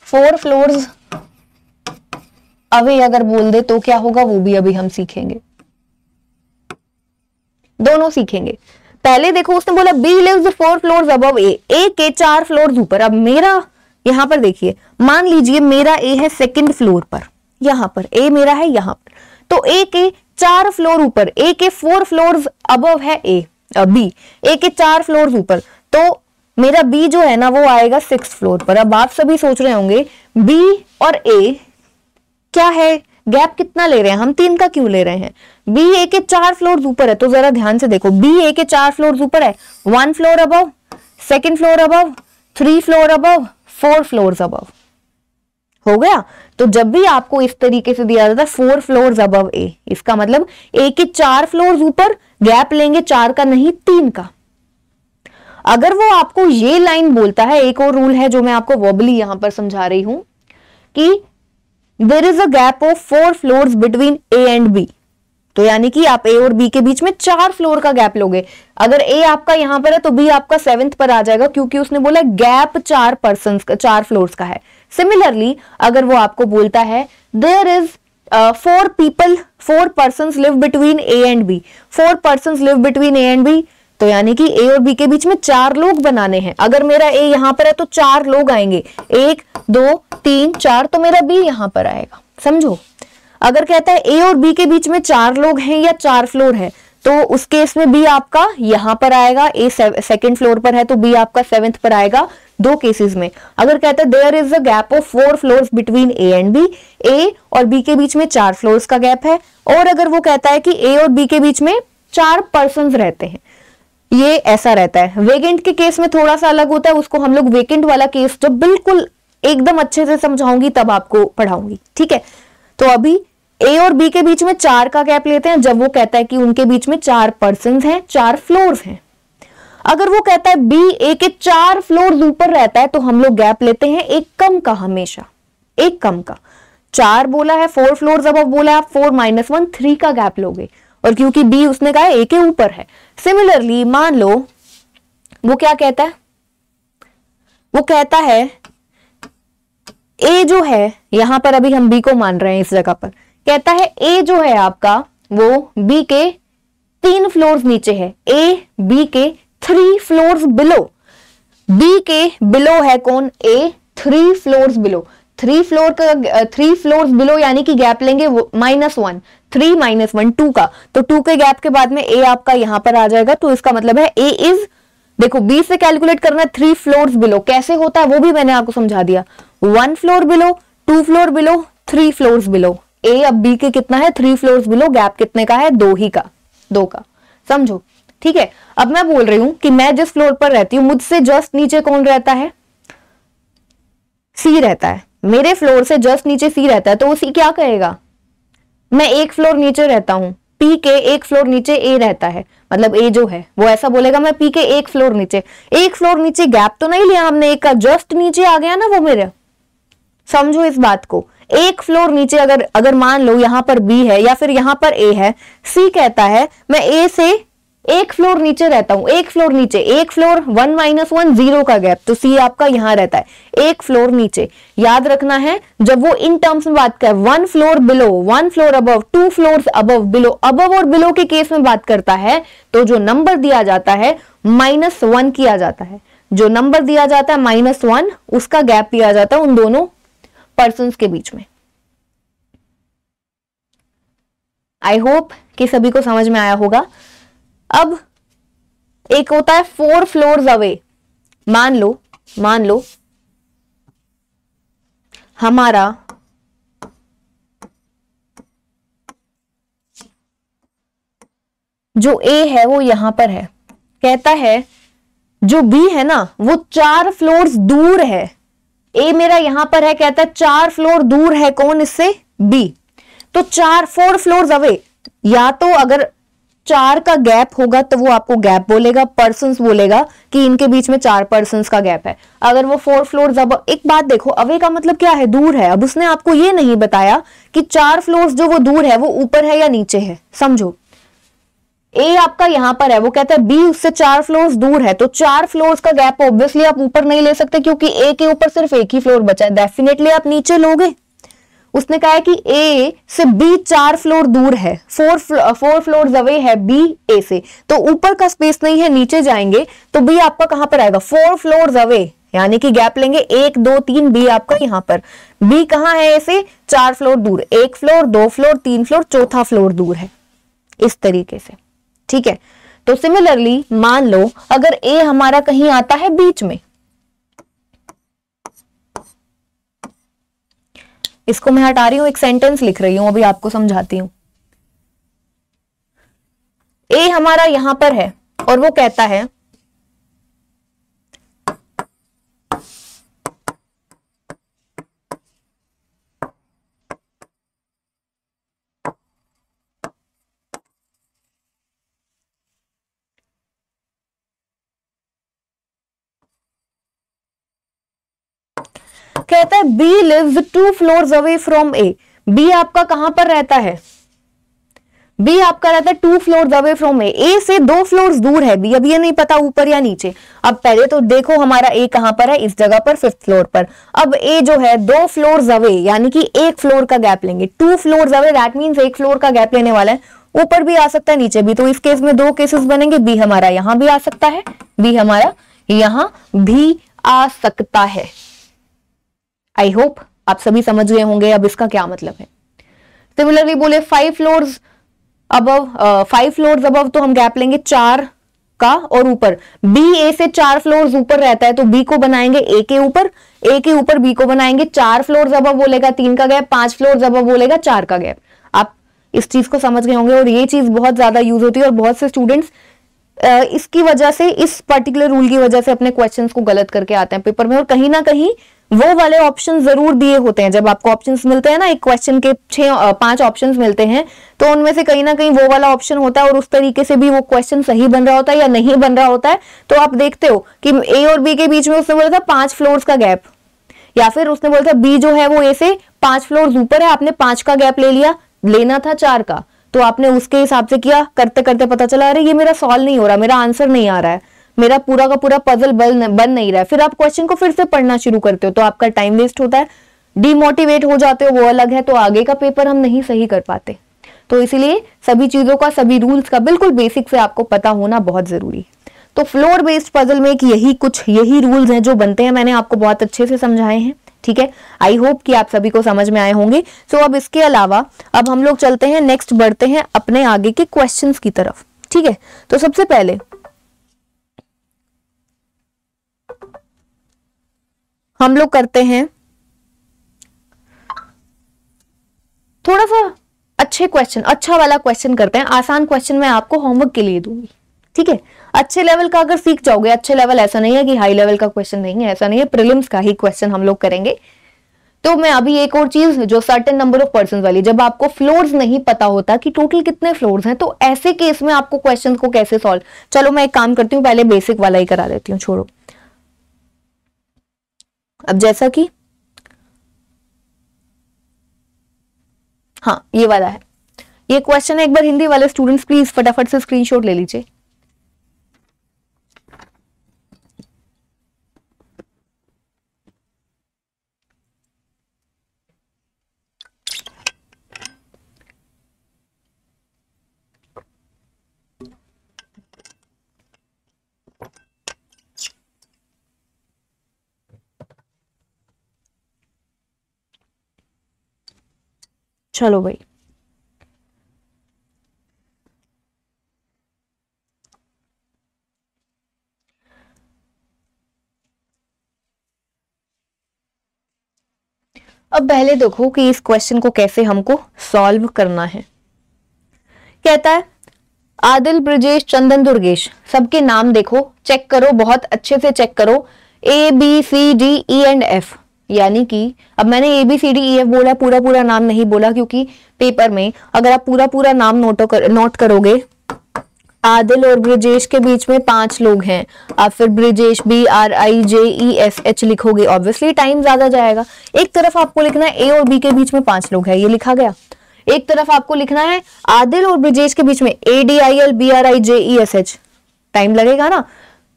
4 फ्लोर्स अवे, अगर बोल दे तो क्या होगा वो भी अभी हम सीखेंगे, दोनों सीखेंगे। पहले देखो उसने बोला बी लिव्स 4 फ्लोर्स अबव ए, ए के 4 फ्लोर्स ऊपर। अब मेरा यहां पर देखिए, मान लीजिए मेरा ए है 2nd फ्लोर पर, यहां पर ए मेरा है यहां पर, तो ए के 4 फ्लोर ऊपर, ए के 4 फ्लोर्स अबव है ए बी, ए के 4 फ्लोर्स ऊपर, तो मेरा बी जो है ना वो आएगा 6th फ्लोर पर। अब आप सभी सोच रहे होंगे बी और ए क्या है, गैप कितना ले रहे हैं हम, 3 का क्यों ले रहे हैं? बी ए के 4 फ्लोर ऊपर है, तो जरा ध्यान से देखो, बी ए के 4 फ्लोर ऊपर है, 1 floor above, 2nd floor above, 3 floor above, 4 floor above, हो गया। तो जब भी आपको इस तरीके से दिया जाता है 4 फ्लोर्स अबव ए, इसका मतलब ए के 4 फ्लोर्स ऊपर, गैप लेंगे 4 का नहीं 3 का। अगर वो आपको ये लाइन बोलता है, एक और रूल है जो मैं आपको वर्बली यहां पर समझा रही हूं कि there is a gap of 4 floors between A and B, तो यानी कि आप ए और बी के बीच में 4 फ्लोर का गैप लोगे। अगर ए आपका यहां पर है तो बी आपका 7th पर आ जाएगा, क्योंकि उसने बोला गैप 4 पर्संस का, 4 फ्लोर्स का है। सिमिलरली अगर वो आपको बोलता है there is 4 persons live between A and B, 4 persons live between A and B, तो यानी कि ए और बी के बीच में 4 लोग बनाने हैं। अगर मेरा ए यहां पर है तो 4 लोग आएंगे, 1 2 3 4, तो मेरा बी यहां पर आएगा। समझो, अगर कहता है ए और बी के बीच में 4 लोग हैं या 4 फ्लोर है, तो उस केस में बी आपका यहां पर आएगा, ए सेकंड फ्लोर पर है तो बी आपका 7th पर आएगा। दो केसेस में अगर कहता है there is a gap of 4 floors between A and B, A और बी के बीच में 4 फ्लोर्स का गैप है, और अगर वो कहता है कि ए और बी के बीच में 4 पर्सन्स रहते हैं, ये ऐसा रहता है। वेकेंट के केस में थोड़ा सा अलग होता है, उसको हम लोग वेकेंट वाला केस जब बिल्कुल एकदम अच्छे से समझाऊंगी तब आपको पढ़ाऊंगी, ठीक है। तो अभी ए और बी के बीच में 4 का गैप लेते हैं जब वो कहता है कि उनके बीच में 4 पर्सन्स हैं, 4 फ्लोर्स हैं। अगर वो कहता है बी ए के 4 फ्लोर्स ऊपर रहता है तो हम लोग गैप लेते हैं एक कम का, हमेशा एक कम का। 4 बोला है, 4 फ्लोर्स अब बोला है, 4 - 1 3 का गैप लोगे, और क्योंकि बी उसने कहा ए के ऊपर है। सिमिलरली मान लो वो क्या कहता है, वो कहता है ए जो है, यहां पर अभी हम बी को मान रहे हैं इस जगह पर, कहता है ए जो है आपका वो बी के 3 फ्लोर्स नीचे है, ए बी के 3 फ्लोर्स बिलो। बी के बिलो है कौन, ए 3 फ्लोर्स बिलो। 3 फ्लोर्स बिलो यानी कि गैप लेंगे -1, 3 - 1 2 का, तो 2 के गैप के बाद में ए आपका यहां पर आ जाएगा। तो इसका मतलब है ए इज, देखो बी से कैलकुलेट करना 3 फ्लोर्स बिलो, कैसे होता है वो भी मैंने आपको समझा दिया। 1 floor below, 2 floor below, 3 floors below. A अब बी के कितना है, 3 फ्लोर्स बिलो, गैप कितने का है, 2 ही का, 2 का, समझो, ठीक है। अब मैं बोल रही हूं कि मैं जिस फ्लोर पर रहती हूं मुझसे जस्ट नीचे कौन रहता है, सी रहता है। मेरे फ्लोर से जस्ट नीचे सी रहता है, तो वो सी क्या कहेगा, मैं एक फ्लोर नीचे रहता हूं, पी के एक फ्लोर नीचे ए रहता है, मतलब ए जो है वो ऐसा बोलेगा मैं पी के एक फ्लोर नीचे। एक फ्लोर नीचे गैप तो नहीं लिया हमने, एक का जस्ट नीचे आ गया ना वो मेरे, समझो इस बात को। एक फ्लोर नीचे अगर मान लो यहां पर बी है या फिर यहां पर ए है, सी कहता है मैं ए से एक फ्लोर नीचे रहता हूं, एक फ्लोर नीचे, एक फ्लोर 1 - 1 0 का गैप, तो सी आपका यहां रहता है एक फ्लोर नीचे। याद रखना है जब वो इन टर्म्स में बात कर, 1 floor below, 1 floor above, 2 floors above, below, above और बिलो के केस में बात करता है तो जो नंबर दिया जाता है -1 किया जाता है। जो नंबर दिया जाता है -1 उसका गैप दिया जाता है उन दोनों पर्सन्स के बीच में। आई होप कि सभी को समझ में आया होगा। अब एक होता है 4 फ्लोर्स अवे। मान लो हमारा जो ए है वो यहां पर है, कहता है जो बी है ना वो 4 फ्लोर्स दूर है। ए मेरा यहां पर है, कहता है 4 फ्लोर दूर है कौन इससे, बी। तो 4 फ्लोर्स अवे, या तो अगर 4 का गैप होगा तो वो आपको गैप बोलेगा, पर्सन्स बोलेगा कि इनके बीच में 4 पर्सन्स का गैप है। अगर वो 4 फ्लोर्स अब, एक बात देखो, अवे का मतलब क्या है, दूर है। अब उसने आपको ये नहीं बताया कि 4 फ्लोर्स जो वो दूर है वो ऊपर है या नीचे है, समझो। ए आपका यहां पर है, वो कहता है बी उससे 4 फ्लोर्स दूर है, तो 4 फ्लोर्स का गैप ऑब्वियसली आप ऊपर नहीं ले सकते क्योंकि ए के ऊपर सिर्फ एक ही फ्लोर बचा है, डेफिनेटली आप नीचे लोगे। उसने कहा है कि ए से बी 4 फ्लोर दूर है, 4 फ्लोर्स अवे है बी ए से, तो ऊपर का स्पेस नहीं है, नीचे जाएंगे तो बी आपका कहां पर आएगा, 4 फ्लोर्स अवे, यानी कि गैप लेंगे 1 2 3, बी आपका यहां पर। बी कहां है, ए से 4 फ्लोर दूर, 1 फ्लोर 2 फ्लोर 3 फ्लोर, चौथा फ्लोर दूर है, इस तरीके से, ठीक है। तो सिमिलरली मान लो अगर ए हमारा कहीं आता है बीच में, इसको मैं हटा रही हूं, एक सेंटेंस लिख रही हूं, अभी आपको समझाती हूं। ए हमारा यहां पर है और वो कहता है B lives 2 floors away from A. B आपका कहां पर रहता है, बी आपका रहता है 2 फ्लोर्स अवे फ्रॉम ए से 2 फ्लोर्स दूर है बी। अब ये नहीं पता ऊपर या नीचे। अब पहले तो देखो हमारा ए कहां पर है, इस जगह पर 5th फ्लोर पर। अब ए जो है 2 फ्लोर्स अवे, यानी कि 1 फ्लोर का गैप लेंगे। 2 floors away that means 1 floor का गैप लेने वाला है। ऊपर भी आ सकता है, नीचे भी। तो इस केस में 2 केसेस बनेंगे, बी हमारा यहां भी आ सकता है, बी हमारा यहां भी आ सकता है। आई होप आप सभी समझ गए होंगे अब इसका क्या मतलब है। सिमिलरली बोले 5 फ्लोर्स अबव 5 फ्लोर्स अबव तो हम गैप लेंगे 4 का, और ऊपर बी ए से 4 फ्लोर्स ऊपर रहता है तो बी को बनाएंगे ए के ऊपर बी को बनाएंगे 4 फ्लोर्स अबव बोलेगा 3 का गैप, 5 फ्लोर्स अबव बोलेगा 4 का गैप। आप इस चीज को समझ गए होंगे, और ये चीज बहुत ज्यादा यूज होती है और बहुत से स्टूडेंट्स इसकी वजह से, इस पर्टिकुलर रूल की वजह से अपने क्वेश्चंस को गलत करके आते हैं पेपर में, और कहीं ना कहीं वो वाले ऑप्शन जरूर दिए होते हैं। जब आपको ऑप्शंस मिलते हैं ना, एक क्वेश्चन के 5 ऑप्शंस मिलते हैं, तो उनमें से कहीं ना कहीं वो वाला ऑप्शन होता है और उस तरीके से भी वो क्वेश्चन सही बन रहा होता है या नहीं बन रहा होता है। तो आप देखते हो कि ए और बी के बीच में उसने बोला था 5 फ्लोर्स का गैप, या फिर उसने बोला था बी जो है वो ए से 5 फ्लोर्स ऊपर है, आपने 5 का गैप ले लिया, लेना था 4 का, तो आपने उसके हिसाब से किया, करते करते पता चला अरे ये मेरा सॉल्व नहीं हो रहा, मेरा आंसर नहीं आ रहा है, मेरा पूरा का पूरा पजल बन नहीं रहा है। फिर आप क्वेश्चन को फिर से पढ़ना शुरू करते हो तो आपका टाइम वेस्ट होता है, डिमोटिवेट हो जाते हो, वो अलग है, तो आगे का पेपर हम नहीं सही कर पाते। तो इसीलिए सभी चीजों का, सभी रूल्स का बिल्कुल बेसिक से आपको पता होना बहुत जरूरी है। तो फ्लोर बेस्ड पजल में यही रूल्स हैं जो बनते हैं, मैंने आपको बहुत अच्छे से समझाए हैं। ठीक है, आई होप कि आप सभी को समझ में आए होंगे। सो अब इसके अलावा अब हम लोग चलते हैं, नेक्स्ट बढ़ते हैं अपने आगे के क्वेश्चंस की तरफ। ठीक है, तो सबसे पहले हम लोग करते हैं थोड़ा सा अच्छे क्वेश्चन, अच्छा वाला क्वेश्चन करते हैं। आसान क्वेश्चन मैं आपको होमवर्क के लिए दूंगी। ठीक है, अच्छे लेवल का अगर सीख जाओगे, अच्छे लेवल ऐसा नहीं है कि हाई लेवल का क्वेश्चन नहीं है, ऐसा नहीं है, प्रीलिम्स का ही क्वेश्चन हम लोग करेंगे। तो मैं अभी एक और चीज, जो सर्टेन नंबर ऑफ पर्सन वाली, जब आपको फ्लोर्स नहीं पता होता कि टोटल कितने फ्लोर्स हैं, तो ऐसे केस में आपको क्वेश्चन को कैसे सॉल्व, चलो मैं एक काम करती हूँ, पहले बेसिक वाला ही करा देती हूँ, छोड़ो। अब जैसा कि हाँ ये वाला है, ये क्वेश्चन है, एक बार हिंदी वाले स्टूडेंट्स प्लीज फटाफट से स्क्रीनशॉट ले लीजिए। चलो भाई, अब पहले देखो कि इस क्वेश्चन को कैसे हमको सॉल्व करना है। कहता है आदिल, ब्रजेश, चंदन, दुर्गेश, सबके नाम देखो, चेक करो, बहुत अच्छे से चेक करो, ABCDE&F, यानी कि अब मैंने ABCDEF बोला, पूरा पूरा नाम नहीं बोला, क्योंकि पेपर में अगर आप पूरा पूरा नाम नोट करोगे, आदिल और ब्रजेश के बीच में 5 लोग हैं, आप फिर ब्रजेश BRIJESH लिखोगे, ऑब्वियसली टाइम ज्यादा जाएगा। एक तरफ आपको लिखना है A और B के बीच में 5 लोग हैं, ये लिखा गया। एक तरफ आपको लिखना है आदिल और ब्रजेश के बीच में ADIL BRIJESH, टाइम लगेगा ना।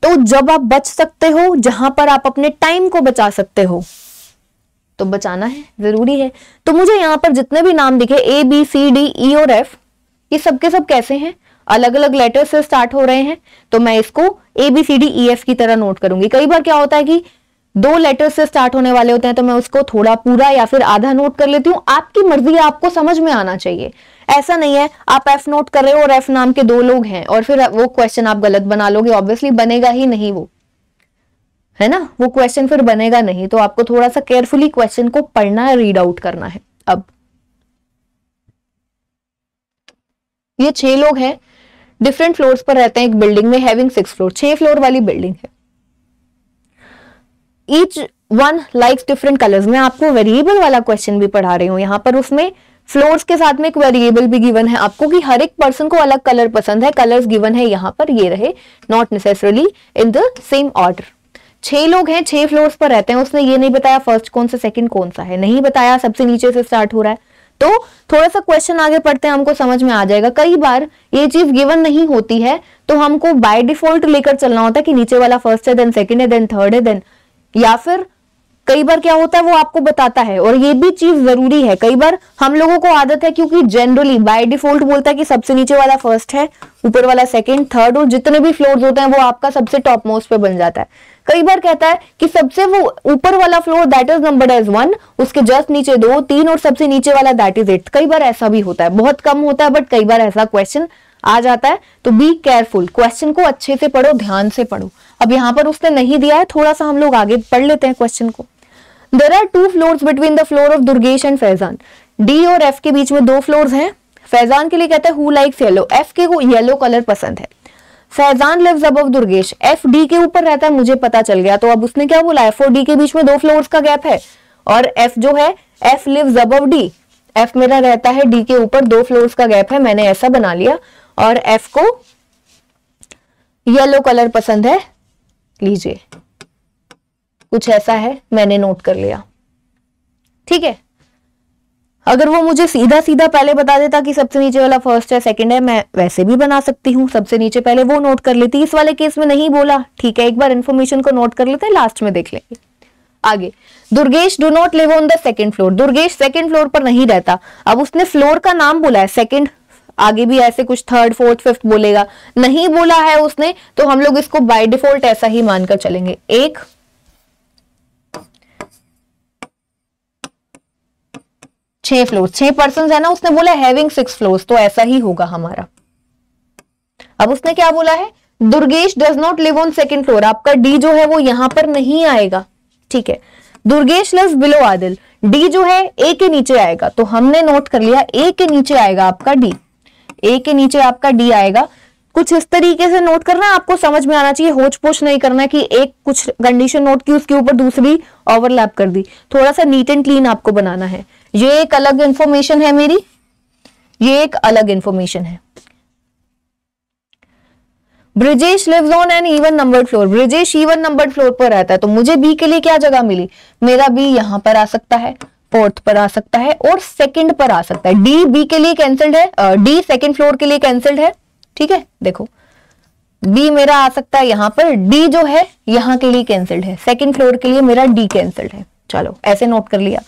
तो जब आप बच सकते हो, जहां पर आप अपने टाइम को बचा सकते हो, तो बचाना है, जरूरी है। तो मुझे यहां पर जितने भी नाम दिखे ABCDE और F, ये सबके सब कैसे हैं, अलग अलग लेटर से स्टार्ट हो रहे हैं, तो मैं इसको ABCDEF की तरह नोट करूंगी। कई बार क्या होता है कि 2 लेटर से स्टार्ट होने वाले होते हैं, तो मैं उसको थोड़ा पूरा या फिर आधा नोट कर लेती हूँ। आपकी मर्जी है, आपको समझ में आना चाहिए। ऐसा नहीं है आप F नोट कर रहे हो और F नाम के 2 लोग हैं और फिर वो क्वेश्चन आप गलत बना लोगे, ऑब्वियसली बनेगा ही नहीं, वो है ना, वो क्वेश्चन फिर बनेगा नहीं। तो आपको थोड़ा सा केयरफुली क्वेश्चन को पढ़ना है, रीड आउट करना है। अब ये 6 लोग हैं, डिफरेंट फ्लोर्स पर रहते हैं एक बिल्डिंग में, हैविंग 6 फ्लोर, 6 फ्लोर वाली बिल्डिंग है। Each one likes different colours. मैं आपको वेरिएबल वाला क्वेश्चन भी पढ़ा रही हूँ यहाँ पर, उसमें फ्लोर्स के साथ में एक वेरिएबल भी गिवन है आपको कि हर एक पर्सन को अलग कलर पसंद है, कलर्स गिवन है यहाँ पर, ये रहे, not necessarily in the same order. 6 लोग हैं, 6 फ्लोर्स पर रहते हैं। उसने ये नहीं बताया फर्स्ट कौन सा, सेकंड कौन सा है, नहीं बताया, सबसे नीचे से स्टार्ट हो रहा है। तो थोड़ा सा क्वेश्चन आगे पढ़ते हैं, हमको समझ में आ जाएगा। कई बार ये चीज गिवन नहीं होती है, तो हमको बाय डिफॉल्ट लेकर चलना होता है कि नीचे वाला फर्स्ट है, देन सेकंड है, देन थर्ड है, देन, या फिर कई बार क्या होता है वो आपको बताता है, और ये भी चीज जरूरी है। कई बार हम लोगों को आदत है, क्योंकि जनरली बाय डिफॉल्ट बोलता है कि सबसे नीचे वाला फर्स्ट है, ऊपर वाला सेकंड, थर्ड, और जितने भी फ्लोर्स होते हैं वो आपका सबसे टॉप मोस्ट पे बन जाता है। कई बार कहता है कि सबसे वो ऊपर वाला floor that is numbered as 1, उसके जस्ट नीचे 2, 3 और सबसे नीचे वाला दैट इज 8। कई बार ऐसा भी होता है, बहुत कम होता है बट कई बार ऐसा क्वेश्चन आ जाता है। तो बी केयरफुल, क्वेश्चन को अच्छे से पढ़ो, ध्यान से पढ़ो। अब यहाँ पर उसने नहीं दिया है, थोड़ा सा हम लोग आगे पढ़ लेते हैं क्वेश्चन को। There are 2 floors between the floor of Durgesh and Faizan. D और एफ के बीच में 2 फ्लोर्स हैं। फैजान के लिए कहता है हु लाइक्स येलो, एफ के को येलो कलर पसंद है। Faizan lives above Durgesh, F D के ऊपर रहता है, मुझे पता चल गया। तो अब उसने क्या बोला, एफ और डी के बीच में 2 फ्लोर्स का गैप है और एफ जो है, F lives above D, F मेरा रहता है डी के ऊपर, 2 फ्लोर्स का गैप है, मैंने ऐसा बना लिया। और एफ को येलो कलर पसंद है, लीजिए कुछ ऐसा है, मैंने नोट कर लिया। ठीक है, अगर वो मुझे सीधा सीधा पहले बता देता कि सबसे नीचे वाला फर्स्ट है सेकंड है, मैं वैसे भी बना सकती हूँ, सबसे नीचे पहले वो नोट कर लेती। इस वाले केस में नहीं बोला, ठीक है, एक बार इन्फॉर्मेशन को नोट कर लेते हैं, लास्ट में देख लेंगे। आगे, Durgesh do not live on the second floor, Durgesh second floor पर नहीं रहता। अब उसने फ्लोर का नाम बोला है, सेकंड, आगे भी ऐसे कुछ थर्ड फोर्थ फिफ्थ बोलेगा, नहीं बोला है उसने, तो हम लोग इसको बाय डिफॉल्ट ऐसा ही मानकर चलेंगे। 6 फ्लोर, 6 पर्सन है ना, उसने बोला हैविंग 6 फ्लोर्स, तो ऐसा ही होगा हमारा। अब उसने क्या बोला है, Durgesh does not live on second floor, आपका डी जो है वो यहां पर नहीं आएगा। ठीक है, Durgesh lives below Adil, D जो है ए के नीचे आएगा, तो हमने नोट कर लिया ए के नीचे आएगा आपका डी, ए के नीचे आपका डी आएगा। कुछ इस तरीके से नोट करना, आपको समझ में आना चाहिए, होच पोच नहीं करना है कि एक कुछ कंडीशन नोट की उसके ऊपर दूसरी ओवरलैप कर दी, थोड़ा सा नीट एंड क्लीन आपको बनाना है। ये एक अलग इंफॉर्मेशन है मेरी, ये एक अलग इंफॉर्मेशन है। Brijesh lives on an even numbered floor, Brijesh even numbered floor पर रहता है, तो मुझे बी के लिए क्या जगह मिली, मेरा बी यहां पर आ सकता है, फोर्थ पर आ सकता है और सेकंड पर आ सकता है। डी बी के लिए कैंसल्ड है, डी सेकंड फ्लोर के लिए कैंसल्ड है। ठीक है, देखो बी मेरा आ सकता है यहां पर, डी जो है यहां के लिए कैंसल्ड है, सेकंड फ्लोर के लिए मेरा डी कैंसल्ड है। चलो ऐसे नोट कर लिया।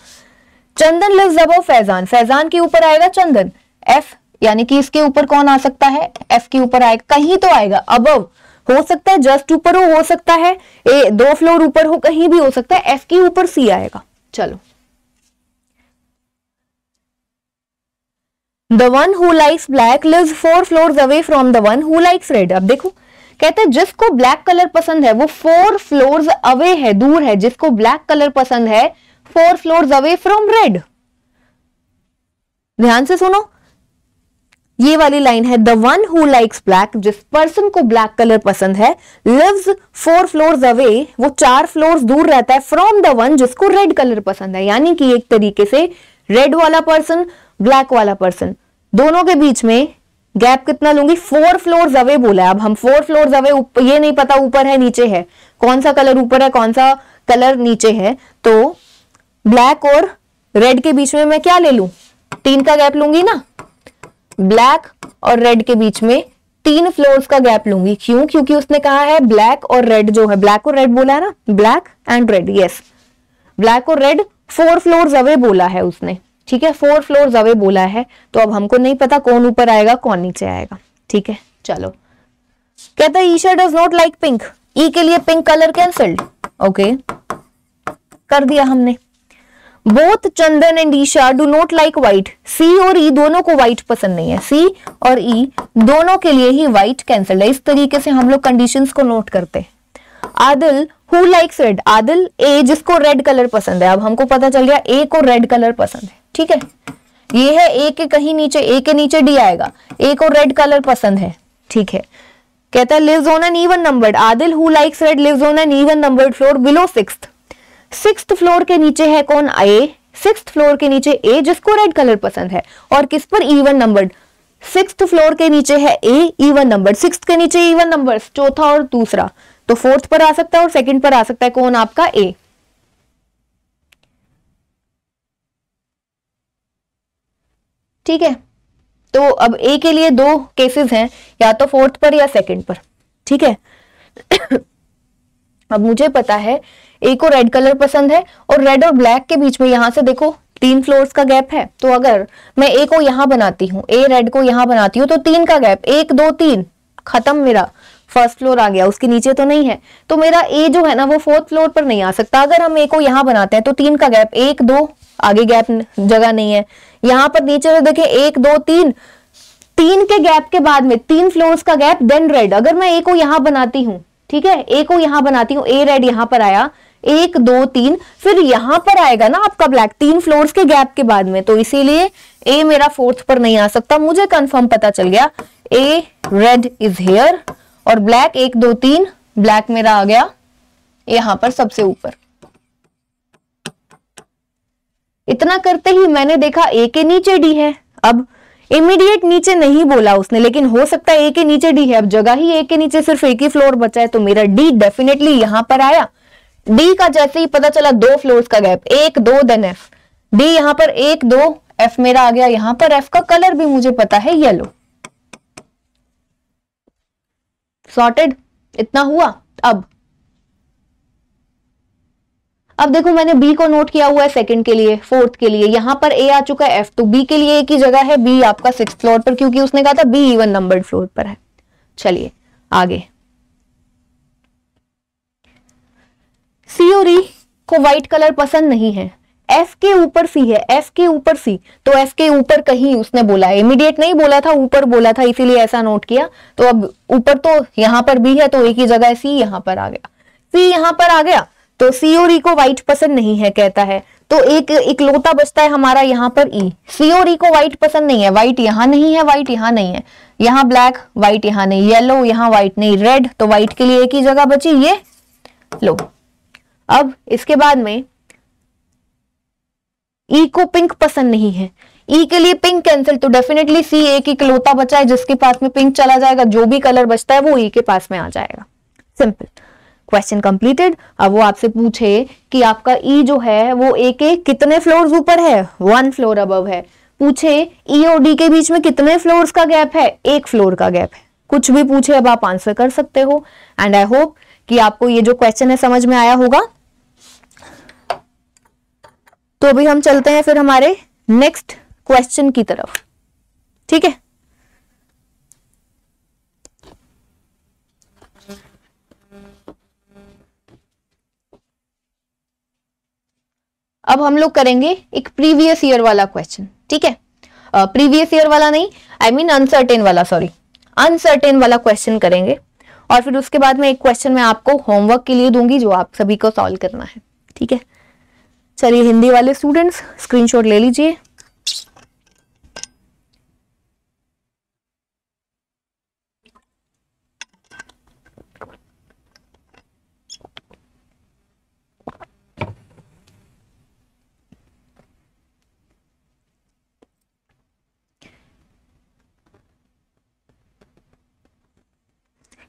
चंदन लिव्स अबव फैजान, फैजान के ऊपर आएगा चंदन, एफ यानी कि इसके ऊपर कौन आ सकता है, एफ के ऊपर आएगा, कहीं तो आएगा, अबव हो सकता है, जस्ट ऊपर हो सकता है, 2 फ्लोर ऊपर हो, कहीं भी हो सकता है, एफ के ऊपर सी आएगा। चलो, the one who likes black lives 4 floors away from the one who likes red. अब देखो कहते हैं जिसको ब्लैक कलर पसंद है वो 4 फ्लोर्स अवे है, दूर है, जिसको ब्लैक कलर पसंद है 4 फ्लोर्स अवे फ्रॉम रेड। ध्यान से सुनो, ये वाली लाइन है, the one who likes black, जिस पर्सन को ब्लैक कलर पसंद है, लिव्स 4 फ्लोर्स अवे, वो 4 फ्लोर्स दूर रहता है, फ्रॉम द वन जिसको रेड कलर पसंद है। यानी कि एक तरीके से रेड वाला पर्सन, ब्लैक वाला पर्सन, दोनों के बीच में गैप कितना लूंगी, 4 फ्लोर्स अवे बोला है। अब हम 4 फ्लोर्स अवे, ये नहीं पता ऊपर है नीचे है, कौन सा कलर ऊपर है कौन सा कलर नीचे है, तो ब्लैक और रेड के बीच में मैं क्या ले लूं, 3 का गैप लूंगी ना, ब्लैक और रेड के बीच में 3 फ्लोर्स का गैप लूंगी। क्यों, क्योंकि उसने कहा है ब्लैक और रेड जो है, ब्लैक और रेड बोला है ना, black and red, yes, black और रेड 4 फ्लोर्स अवे बोला है उसने। ठीक है, 4 फ्लोर्स अवे बोला है, तो अब हमको नहीं पता कौन ऊपर आएगा कौन नीचे आएगा। ठीक है, चलो, कहता है Isha does not like pink, E के लिए पिंक कलर कैंसल्ड, ओके कर दिया हमने। Both Chandan and Isha do not like white, C और ई दोनों को व्हाइट पसंद नहीं है, सी और ई दोनों के लिए ही व्हाइट कैंसल्ड है। इस तरीके से हम लोग कंडीशंस को नोट करते हैं। Adil who likes red, Adil A जिसको रेड कलर पसंद है। अब हमको पता चल गया ए को रेड कलर पसंद है। ठीक है, ये है ए के कहीं नीचे, ए के नीचे डी आएगा, ए को रेड कलर पसंद है। ठीक है, कहता है lives on an even numbered, Adil who likes red lives on an even numbered floor below 6th floor के नीचे है कौन, ए, 6th फ्लोर के नीचे ए जिसको रेड कलर पसंद है, और किस पर, इवन नंबर्ड, 6th फ्लोर के नीचे है ए इवन नंबर, 6th के नीचे इवन नंबर, चौथा और दूसरा, तो 4th पर आ सकता है और 2nd पर आ सकता है कौन, आपका ए। ठीक है, तो अब ए के लिए 2 केसेस हैं, या तो 4th पर या 2nd पर। ठीक है अब मुझे पता है ए को रेड कलर पसंद है, और रेड और ब्लैक के बीच में यहां से देखो 3 फ्लोर्स का गैप है, तो अगर मैं ए को यहां बनाती हूं, ए रेड को यहां बनाती हूं, तो 3 का गैप, 1 2 3 खत्म मेरा, फर्स्ट फ्लोर आ गया, उसके नीचे तो नहीं है, तो मेरा ए जो है ना वो फोर्थ फ्लोर पर नहीं आ सकता। अगर हम ए को यहाँ बनाते हैं तो 3 का गैप, 1 2, आगे गैप जगह नहीं है। यहाँ पर नीचे में देखें 1 2 3, 3 के गैप के बाद में 3 फ्लोर्स का गैप, देन रेड। अगर मैं ए को यहाँ बनाती हूँ, ठीक है, ए को यहाँ बनाती हूँ, ए रेड यहाँ पर आया, 1 2 3, फिर यहां पर आएगा ना आपका ब्लैक 3 फ्लोर्स के गैप के बाद में, तो इसीलिए ए मेरा फोर्थ पर नहीं आ सकता। मुझे कंफर्म पता चल गया ए रेड इज हियर, और ब्लैक 1 2 3, ब्लैक मेरा आ गया यहां पर सबसे ऊपर। इतना करते ही मैंने देखा ए के नीचे डी है। अब इमीडिएट नीचे नहीं बोला उसने, लेकिन हो सकता है ए के नीचे डी है। अब जगह ही ए के नीचे सिर्फ एक ही फ्लोर बचा है, तो मेरा डी डेफिनेटली यहां पर आया। डी का जैसे ही पता चला 2 फ्लोर्स का गैप, 1 2 देन एफ, डी यहां पर 1 2, एफ मेरा आ गया यहां पर। एफ का कलर भी मुझे पता है येलो। सॉर्टेड, इतना हुआ। अब देखो मैंने बी को नोट किया हुआ है सेकंड के लिए, फोर्थ के लिए, यहां पर ए आ चुका है एफ, तो बी के लिए एक ही जगह है, बी आपका 6th फ्लोर पर, क्योंकि उसने कहा था बी इवन नंबर्ड फ्लोर पर है। चलिए आगे, सी और ई को व्हाइट कलर पसंद नहीं है। एफ के ऊपर सी है, एफ के ऊपर सी, तो एफ के ऊपर कहीं उसने बोला है, इमीडिएट नहीं बोला था, ऊपर बोला था, इसीलिए ऐसा नोट किया। तो अब ऊपर तो यहां पर बी है, तो एक ही जगह सी यहां पर आ गया, सी यहां पर आ गया, तो सी और ई को व्हाइट पसंद नहीं है कहता है, तो एक इकलौता बचता है हमारा यहाँ पर ई। सी और ई को व्हाइट पसंद नहीं है, व्हाइट यहाँ नहीं है, व्हाइट यहाँ नहीं है, यहाँ ब्लैक, व्हाइट यहाँ नहीं, येलो यहाँ व्हाइट नहीं, रेड, तो व्हाइट के लिए एक ही जगह बची, ये लो। अब इसके बाद में ई को पिंक पसंद नहीं है, ई के लिए पिंक कैंसिल, तो डेफिनेटली सी एक इकलौता बचा है जिसके पास में पिंक चला जाएगा, जो भी कलर बचता है वो ई के पास में आ जाएगा। Simple, question completed. अब वो आपसे पूछे कि आपका ई जो है वो ए के कितने फ्लोर्स ऊपर है, 1 फ्लोर अबव है। पूछे ई और डी के बीच में कितने फ्लोर्स का गैप है, 1 फ्लोर का गैप है। कुछ भी पूछे अब आप आंसर कर सकते हो। एंड आई होप कि आपको ये जो क्वेश्चन है समझ में आया होगा। तो अभी हम चलते हैं फिर हमारे नेक्स्ट क्वेश्चन की तरफ, ठीक है। अब हम लोग करेंगे एक प्रीवियस ईयर वाला क्वेश्चन, ठीक है। प्रीवियस ईयर वाला नहीं, आई मीन अनसर्टेन वाला, सॉरी, अनसर्टेन वाला क्वेश्चन करेंगे। और फिर उसके बाद में एक क्वेश्चन मैं आपको होमवर्क के लिए दूंगी जो आप सभी को सॉल्व करना है, ठीक है। चलिए हिंदी वाले स्टूडेंट्स स्क्रीनशॉट ले लीजिए।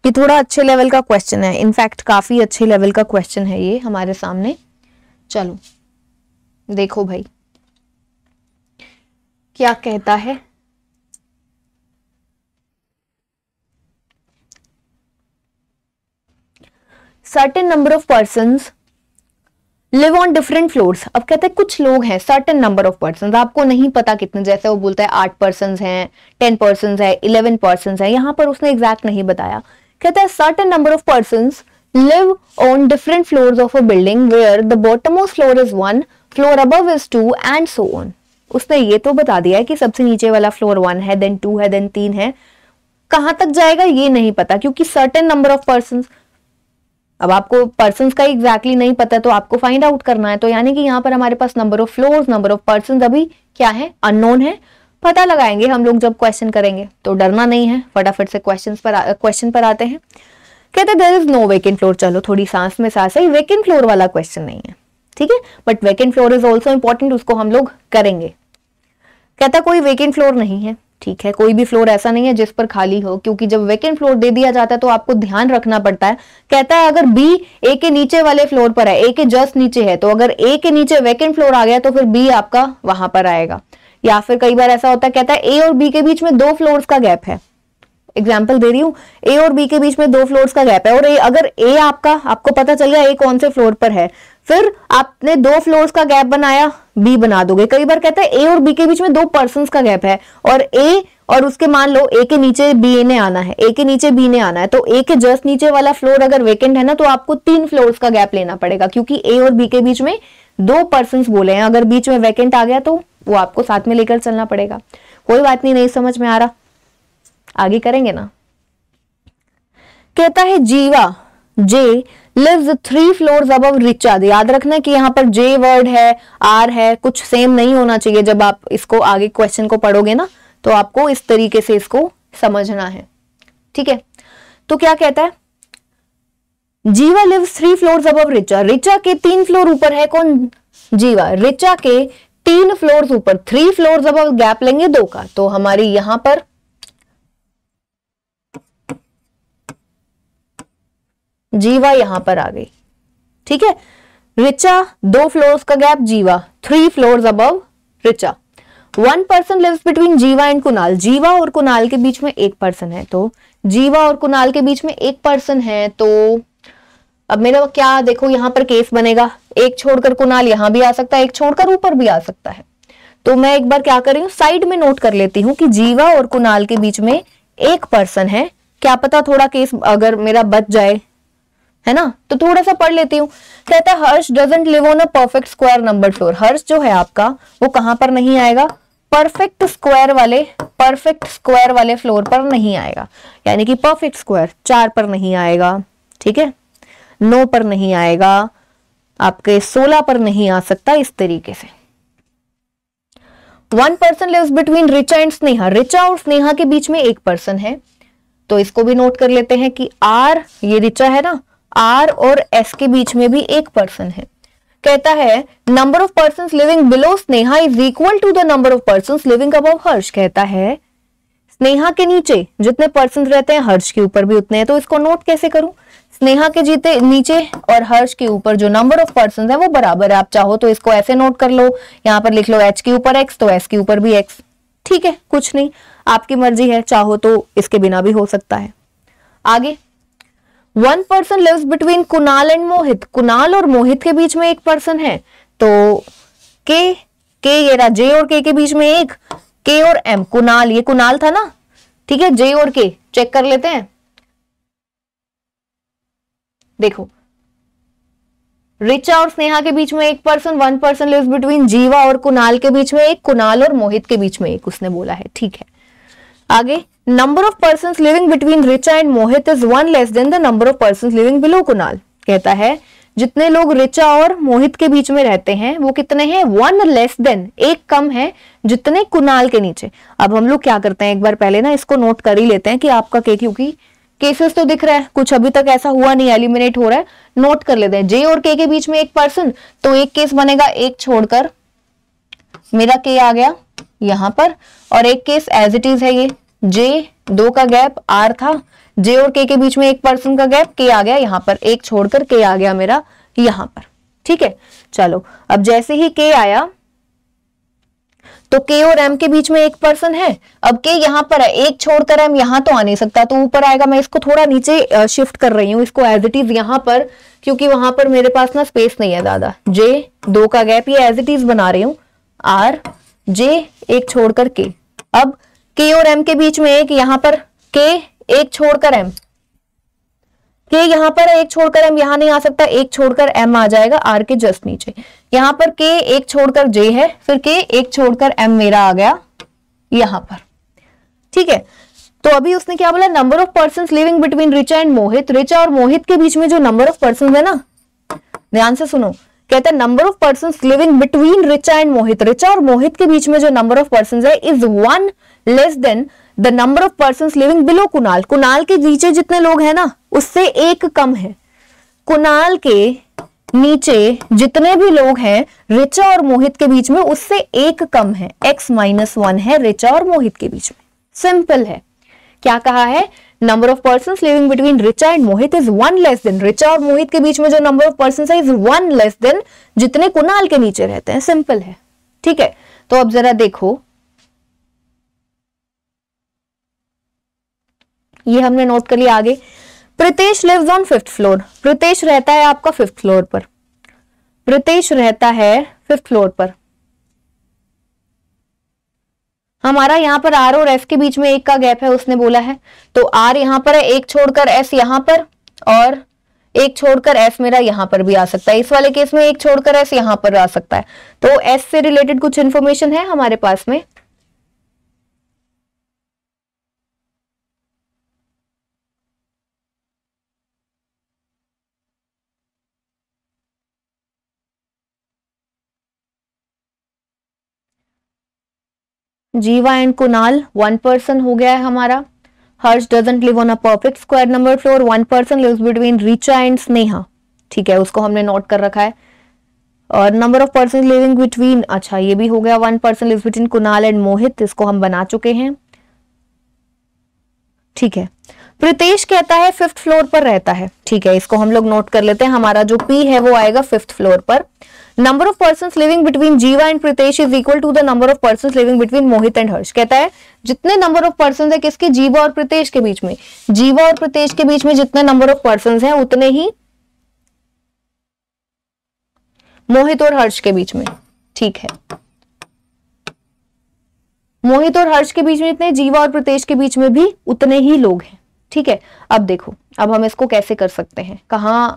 ये थोड़ा अच्छे लेवल का क्वेश्चन है, इनफैक्ट काफी अच्छे लेवल का क्वेश्चन है ये हमारे सामने। चलो देखो भाई क्या कहता है। Certain number of persons live on different floors. अब कहते हैं कुछ लोग हैं, सर्टेन नंबर ऑफ पर्सन्स, आपको नहीं पता कितने, जैसे वो बोलता है 8 पर्सन्स हैं, 10 पर्सन्स है, 11 पर्सन्स है, यहां पर उसने एग्जैक्ट नहीं बताया। कहता है certain number of persons live on different floors of a building where the bottommost floor is 1, floor above is 2 and so on। उसने ये तो बता दिया है कि सबसे नीचे वाला फ्लोर 1 है, देन 2 है, देन 3 है, कहां तक जाएगा ये नहीं पता, क्योंकि सर्टेन नंबर ऑफ पर्सन्स, अब आपको पर्सन्स का एग्जैक्टली नहीं पता तो आपको फाइंड आउट करना है। तो यानी कि यहाँ पर हमारे पास number of floors, number of persons अभी क्या है, अननोन है, पता लगाएंगे हम लोग जब क्वेश्चन करेंगे। तो डरना नहीं है, फटाफट से क्वेश्चन पर आते हैं। कहते there is no vacant floor. चलो थोड़ी सांस में सांस है, वेकेंट फ्लोर वाला क्वेश्चन नहीं है, ठीक है, but vacant floor is also important, उसको हम लोग करेंगे। कहता कोई वेकेंट फ्लोर नहीं है, ठीक है, कोई भी फ्लोर ऐसा नहीं है जिस पर खाली हो, क्योंकि जब वेकेंट फ्लोर दे दिया जाता है तो आपको ध्यान रखना पड़ता है। कहता है अगर बी ए के नीचे वाले फ्लोर पर है, ए के जस्ट नीचे है, तो अगर ए के नीचे वेकेंट फ्लोर आ गया तो फिर बी आपका वहां पर आएगा। या फिर कई बार ऐसा होता है, कहता है ए और बी के बीच में 2 फ्लोर्स का गैप है, एग्जाम्पल दे रही हूँ, ए और बी के बीच में 2 फ्लोर्स का गैप है और अगर ए आपको पता चल गया ए कौन से फ्लोर पर है, फिर आपने 2 फ्लोर्स का गैप बनाया, बी बना दोगे। कई बार कहता है ए और बी के बीच में 2 पर्सन्स का गैप है और ए और उसके मान लो ए के नीचे बी ने आना है, ए के नीचे बी ने आना है, तो ए के जस्ट नीचे वाला फ्लोर अगर वेकेंट है ना तो आपको 3 फ्लोर्स का गैप लेना पड़ेगा, क्योंकि ए और बी के बीच में 2 पर्सन्स बोले हैं। अगर बीच में वैकेंट आ गया तो वो आपको साथ में लेकर चलना पड़ेगा। कोई बात नहीं समझ में आ रहा, आगे करेंगे ना। कहता है जीवा जे लिव्स 3 फ्लोर्स अबव रिचा। याद रखना कि यहाँ पर जे वर्ड है, आर है, कुछ सेम नहीं होना चाहिए। जब आप इसको आगे क्वेश्चन को पढ़ोगे ना तो आपको इस तरीके से इसको समझना है, ठीक है। तो क्या कहता है, Jiva lives 3 floors above Richa. Richa के 3 फ्लोर ऊपर है कौन, जीवा। रिचा के 3 फ्लोर्स ऊपर, 3 फ्लोर्स अबव गैप लेंगे 2 का, तो हमारी यहां पर जीवा यहां पर आ गई, ठीक है। रिचा 2 फ्लोर्स का gap, Jiva 3 floors above Richa. 1 person lives between जीवा एंड कुणाल। जीवा और कुणाल के बीच में 1 पर्सन है, तो जीवा और कुणाल के बीच में 1 पर्सन है, तो अब मेरा क्या देखो यहां पर केस बनेगा, एक छोड़कर कुणाल यहां भी आ सकता है, एक छोड़कर ऊपर भी आ सकता है। तो मैं एक बार क्या कर रही हूं, साइड में नोट कर लेती हूं कि जीवा और कुणाल के बीच में 1 पर्सन है। क्या पता थोड़ा केस अगर मेरा बच जाए, है ना, तो थोड़ा सा पढ़ लेती हूँ। कहता है Harsh doesn't live on a perfect square number floor. Harsh जो है आपका वो कहां पर नहीं आएगा, परफेक्ट स्क्वायर वाले फ्लोर पर नहीं आएगा, यानी कि परफेक्ट स्क्वायर 4 पर नहीं आएगा, ठीक है, 9 पर नहीं आएगा, आपके 16 पर नहीं आ सकता, इस तरीके से। 1 person lives between Richa and Sneha. Richa और स्नेहा के बीच में 1 पर्सन है, तो इसको भी नोट कर लेते हैं कि आर, ये रिचा है ना, आर और एस के बीच में भी 1 पर्सन है। कहता है number of persons living below Sneha is equal to the number of persons living above Harsh. कहता है स्नेहा के नीचे जितने पर्सन रहते हैं हर्ष के ऊपर भी उतने हैं, तो इसको नोट कैसे करूं, स्नेहा के जीते नीचे और हर्ष के ऊपर जो नंबर ऑफ पर्सन है वो बराबर है। आप चाहो तो इसको ऐसे नोट कर लो, यहां पर लिख लो एच के ऊपर एक्स तो एस के ऊपर भी एक्स, ठीक है, कुछ नहीं, आपकी मर्जी है, चाहो तो इसके बिना भी हो सकता है। आगे 1 person lives between Kunal and Mohit. Kunal और मोहित के बीच में 1 पर्सन है, तो के ये रहा, जे और के बीच में 1, के और एम, कुणाल, ये कुणाल था ना, ठीक है, जे और के चेक कर लेते हैं। देखो रिचा और स्नेहा के बीच में 1 पर्सन, 1 पर्सन लिव्स बिटवीन जीवा और कुणाल के बीच में 1, कुणाल और मोहित के बीच में 1 उसने बोला है, ठीक है। आगे number of persons living between Richa and Mohit is 1 less than the number of persons living below Kunal. कहता है जितने लोग रिचा और मोहित के बीच में रहते हैं वो कितने हैं, 1 लेस देन, 1 कम है जितने कुणाल के नीचे। अब हम लोग क्या करते हैं, एक बार पहले ना इसको नोट कर ही लेते हैं कि आपका के, क्योंकि केसेस तो दिख रहा है, कुछ अभी तक ऐसा हुआ नहीं, एलिमिनेट हो रहा है, नोट कर लेते हैं। जे और के बीच में 1 पर्सन, तो एक केस बनेगा, एक छोड़कर मेरा के आ गया यहां पर, और एक केस एज इट इज है, ये जे 2 का गैप आर था, जे और के बीच में 1 पर्सन का गैप के आ गया यहां पर, एक छोड़कर के आ गया मेरा यहां पर, ठीक है। चलो अब जैसे ही के आया तो के और एम के बीच में 1 पर्सन है, अब के यहां पर है, एक छोड़कर एम यहां तो आ नहीं सकता, तो ऊपर आएगा। मैं इसको थोड़ा नीचे शिफ्ट कर रही हूं, इसको एज इट इज यहां पर, क्योंकि वहां पर मेरे पास ना स्पेस नहीं है ज्यादा। जे 2 का गैप ये एज इट इज बना रही हूं, आर जे एक छोड़कर के। अब के और एम के बीच में 1, यहां पर के एक छोड़कर एम, के यहां पर है, एक छोड़कर एम यहां नहीं आ सकता, एक छोड़कर एम आ जाएगा आर के जस्ट नीचे। यहां पर के एक छोड़कर जे है, फिर के एक छोड़कर एम मेरा आ गया यहां पर, ठीक है। तो अभी उसने क्या बोला, number of persons living between Richa and Mohit. Richa और मोहित के बीच में जो नंबर ऑफ पर्सन्स है ना, ध्यान से सुनो, कहता है number of persons living between Richa and Mohit. Richa और मोहित के बीच में जो नंबर ऑफ पर्सन्स है is 1 less than the number of persons living below Kunal. Kunal के नीचे जितने लोग हैं ना उससे 1 कम है। कुणाल के नीचे जितने भी लोग हैं रिचा और मोहित के बीच में उससे 1 कम है, x-1 है रिचा और मोहित के बीच में। सिंपल है। क्या कहा है, number of persons living between Richa and Mohit is 1 less then, Richa और मोहित के बीच में जो नंबर ऑफ पर्सन्स है इज 1 लेस देन जितने कुणाल के नीचे रहते हैं। सिंपल है, ठीक है। तो अब जरा देखो ये हमने नोट कर लिया। आगे, Pritesh lives on 5th floor. Pritesh रहता है आपका 5th फ्लोर पर। प्रीतेश रहता है 5th फ्लोर पर। हमारा यहाँ पर आर और एस के बीच में 1 का गैप है, उसने बोला है। तो आर यहां पर है, 1 छोड़कर एस यहां पर, और 1 छोड़कर एस मेरा यहां पर भी आ सकता है। इस वाले केस में 1 छोड़कर एस यहां पर आ सकता है। तो एस से रिलेटेड कुछ इंफॉर्मेशन है हमारे पास में। जीवा एंड कुणाल 1 पर्सन हो गया है हमारा। Harsh doesn't live on a perfect square number floor. 1 person lives between Richa and Sneha. ठीक है, उसको हमने नोट कर रखा है। और number of person living between, अच्छा ये भी हो गया। 1 person lives between Kunal and Mohit, इसको हम बना चुके हैं। ठीक है, प्रीतेश कहता है 5th फ्लोर पर रहता है। ठीक है, इसको हम लोग नोट कर लेते हैं। हमारा जो पी है वो आएगा 5th फ्लोर पर। Number of persons living between जीवा and Pritesh is equal to the number of persons living between Mohit and Harsh. कहता है जितने नंबर ऑफ पर्सन्स है किसके, जीवा और प्रीतेश के बीच में, जीवा और प्रीतेश के बीच में जितने नंबर ऑफ पर्सन्स हैं उतने ही मोहित और हर्ष के बीच में। ठीक है, मोहित और हर्ष के बीच में जितने, जीवा और प्रीतेश के बीच में भी उतने ही लोग हैं। ठीक है, अब देखो, अब हम इसको कैसे कर सकते हैं। कहां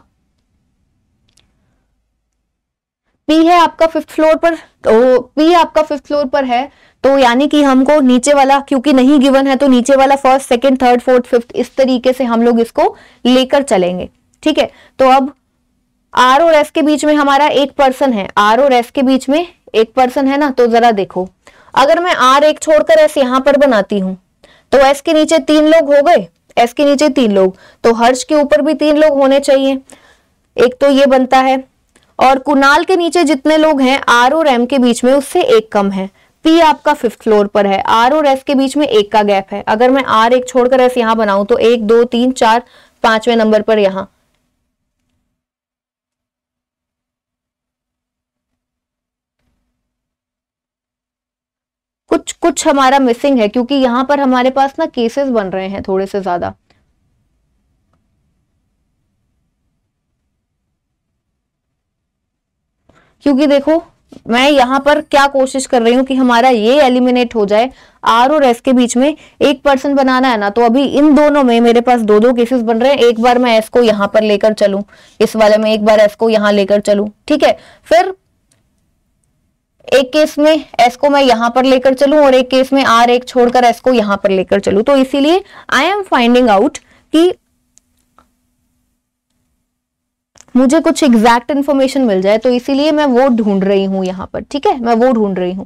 पी है आपका 5th फ्लोर पर, तो पी आपका 5th फ्लोर पर है, तो यानी कि हमको नीचे वाला, क्योंकि नहीं गिवन है तो नीचे वाला 1st, 2nd, 3rd, 4th, 5th इस तरीके से हम लोग इसको लेकर चलेंगे। ठीक है, तो अब आर और एस के बीच में हमारा 1 पर्सन है। आर और एस के बीच में 1 पर्सन है ना, तो जरा देखो, अगर मैं आर 1 छोड़कर एस यहां पर बनाती हूं तो एस के नीचे 3 लोग हो गए। एस के नीचे 3 लोग, तो हर्ष के ऊपर भी 3 लोग होने चाहिए। एक तो ये बनता है, और कुणाल के नीचे जितने लोग हैं आर और एम के बीच में उससे 1 कम है। पी आपका 5th फ्लोर पर है। आर और एस के बीच में 1 का गैप है। अगर मैं आर 1 छोड़कर एस यहां बनाऊं तो 1 2 3 4 5वें नंबर पर यहां कुछ हमारा मिसिंग है, क्योंकि यहां पर हमारे पास ना केसेस बन रहे हैं थोड़े से ज्यादा। क्योंकि देखो, मैं यहां पर क्या कोशिश कर रही हूं कि हमारा ये एलिमिनेट हो जाए। आर और एस के बीच में 1 पर्सन बनाना है ना, तो अभी इन दोनों में मेरे पास 2 केसेस बन रहे हैं। एक बार मैं एस को यहां पर लेकर चलूं, इस वाले में एक बार एस को यहां लेकर चलूं। ठीक है, फिर एक केस में एस को मैं यहां पर लेकर चलूं और एक केस में आर 1 छोड़कर एस को यहां पर लेकर चलूं। तो इसीलिए आई एम फाइंडिंग आउट कि मुझे कुछ एग्जैक्ट इन्फॉर्मेशन मिल जाए, तो इसीलिए मैं वो ढूंढ रही हूं यहां पर। ठीक है, मैं वो ढूंढ रही हूं।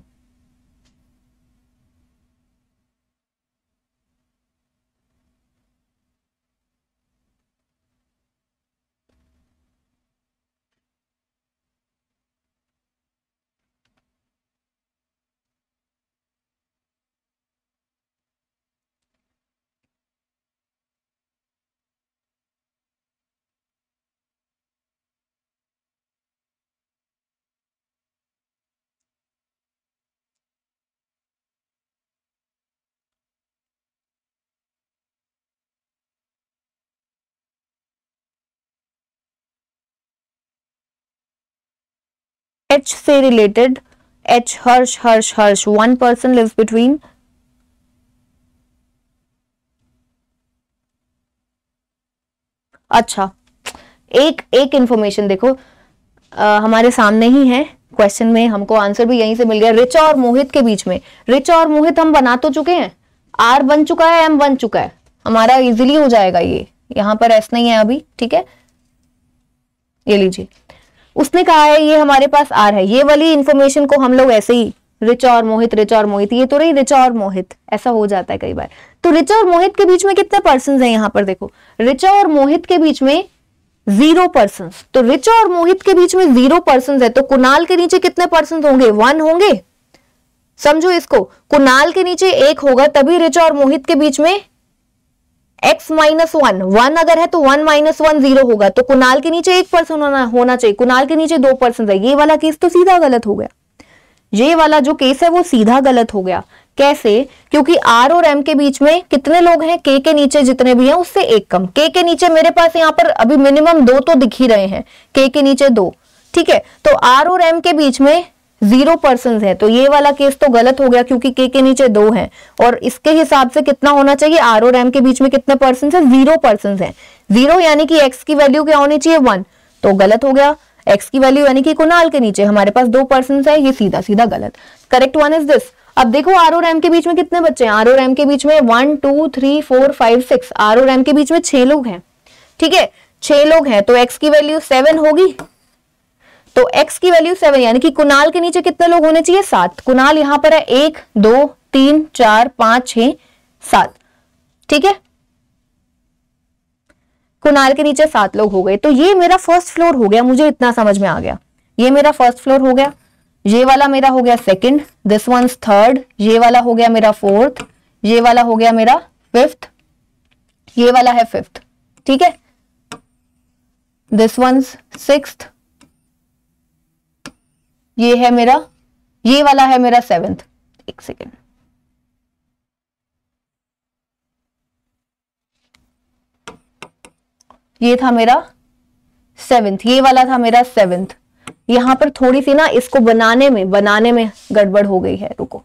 एच से रिलेटेड, एच हर्ष हर्ष हर्ष 1 पर्सन लिव्स बिटवीन, अच्छा एक इंफॉर्मेशन देखो, हमारे सामने ही है क्वेश्चन में, हमको आंसर भी यहीं से मिल गया। रिचा और मोहित के बीच में, रिचा और मोहित हम बना तो चुके हैं, आर बन चुका है, एम बन चुका है, हमारा इजीली हो जाएगा। ये यहां पर एस नहीं है अभी। ठीक है, ये लीजिए, उसने कहा है ये हमारे पास आर है। ये वाली इंफॉर्मेशन को हम लोग ऐसे ही रिचा और मोहित, रिचा और मोहित, ये तो रही रिचा और मोहित, ऐसा हो जाता है कई बार। तो रिचा और मोहित के बीच में कितने पर्सन हैं यहां पर देखो, रिचा और मोहित के बीच में 0 पर्सन। तो रिचा और मोहित के बीच में 0 पर्सन है, तो कुणाल के नीचे कितने पर्सन होंगे, 1 होंगे। समझो इसको, कुणाल के नीचे 1 होगा, तभी रिचा और मोहित के बीच में x - 1, 1 अगर है तो 1 - 1 0 होगा। तो कुणाल के नीचे 1 पर्सन होना चाहिए, कुणाल के नीचे 2 पर्सन है। ये वाला केस तो सीधा गलत हो गया, ये वाला जो केस है वो सीधा गलत हो गया। कैसे? क्योंकि आर और एम के बीच में कितने लोग हैं? के नीचे जितने भी हैं उससे एक कम। के नीचे मेरे पास यहाँ पर अभी मिनिमम 2 तो दिख ही रहे हैं, के नीचे 2, ठीक है। तो आर और एम के बीच में 0 पर्सन है, तो ये वाला केस तो गलत हो गया क्योंकि के नीचे 2 है। और इसके हिसाब से कितना होना चाहिए? आर और एम के बीच में कितने पर्सन है? 0 पर्सन है। 0 यानी कि एक्स की वैल्यू क्या होनी चाहिए? 1, तो गलत हो गया। एक्स की वैल्यू यानी कि कुणाल के नीचे हमारे पास 2 पर्सन है, ये सीधा सीधा गलत। Correct one is this. अब देखो आर और एम के बीच में कितने बच्चे हैं? आर और एम के बीच में 1 2 3 4 5 6, आर और एम के बीच में 6 लोग हैं, ठीक है। 6 लोग हैं तो एक्स की वैल्यू 7 होगी। तो एक्स की वैल्यू 7 यानी कि कुणाल के नीचे कितने लोग होने चाहिए? 7। कुणाल यहां पर है 1 2 3 4 5 6 7, ठीक है। कुणाल के नीचे 7 लोग हो गए। तो ये मेरा फर्स्ट फ्लोर हो गया, मुझे इतना समझ में आ गया। ये मेरा फर्स्ट फ्लोर हो गया, ये वाला मेरा हो गया सेकंड, दिस वंस थर्ड, ये वाला हो गया मेरा फोर्थ, ये वाला हो गया मेरा फिफ्थ, ये वाला है फिफ्थ, ठीक है। दिस वंस सिक्स्थ, ये है मेरा, ये वाला है मेरा सेवेंथ। एक सेकेंड, ये था मेरा सेवेंथ, ये वाला था मेरा सेवेंथ। यहां पर थोड़ी सी ना इसको बनाने में गड़बड़ हो गई है, रुको।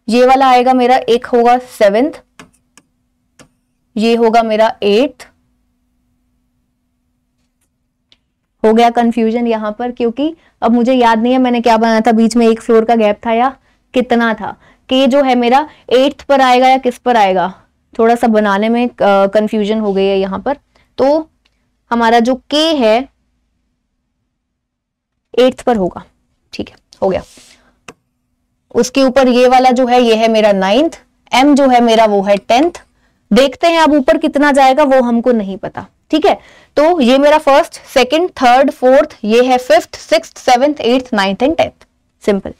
ये वाला आएगा मेरा, एक होगा सेवेंथ, ये होगा मेरा एट्थ। हो गया कंफ्यूजन यहां पर, क्योंकि अब मुझे याद नहीं है मैंने क्या बनाया था, बीच में एक फ्लोर का गैप था या कितना था। के जो है मेरा 8th पर आएगा या किस पर आएगा, थोड़ा सा बनाने में कंफ्यूजन हो गई है यहां पर। तो हमारा जो के है 8th पर होगा, ठीक है, हो गया। उसके ऊपर ये वाला जो है ये है मेरा 9th, एम जो है मेरा वो है 10th। देखते हैं अब ऊपर कितना जाएगा वो हमको नहीं पता, ठीक है। तो ये मेरा फर्स्ट, सेकंड, थर्ड, फोर्थ, ये है fifth, sixth, seventh, eighth, ninth and 10th। Simple.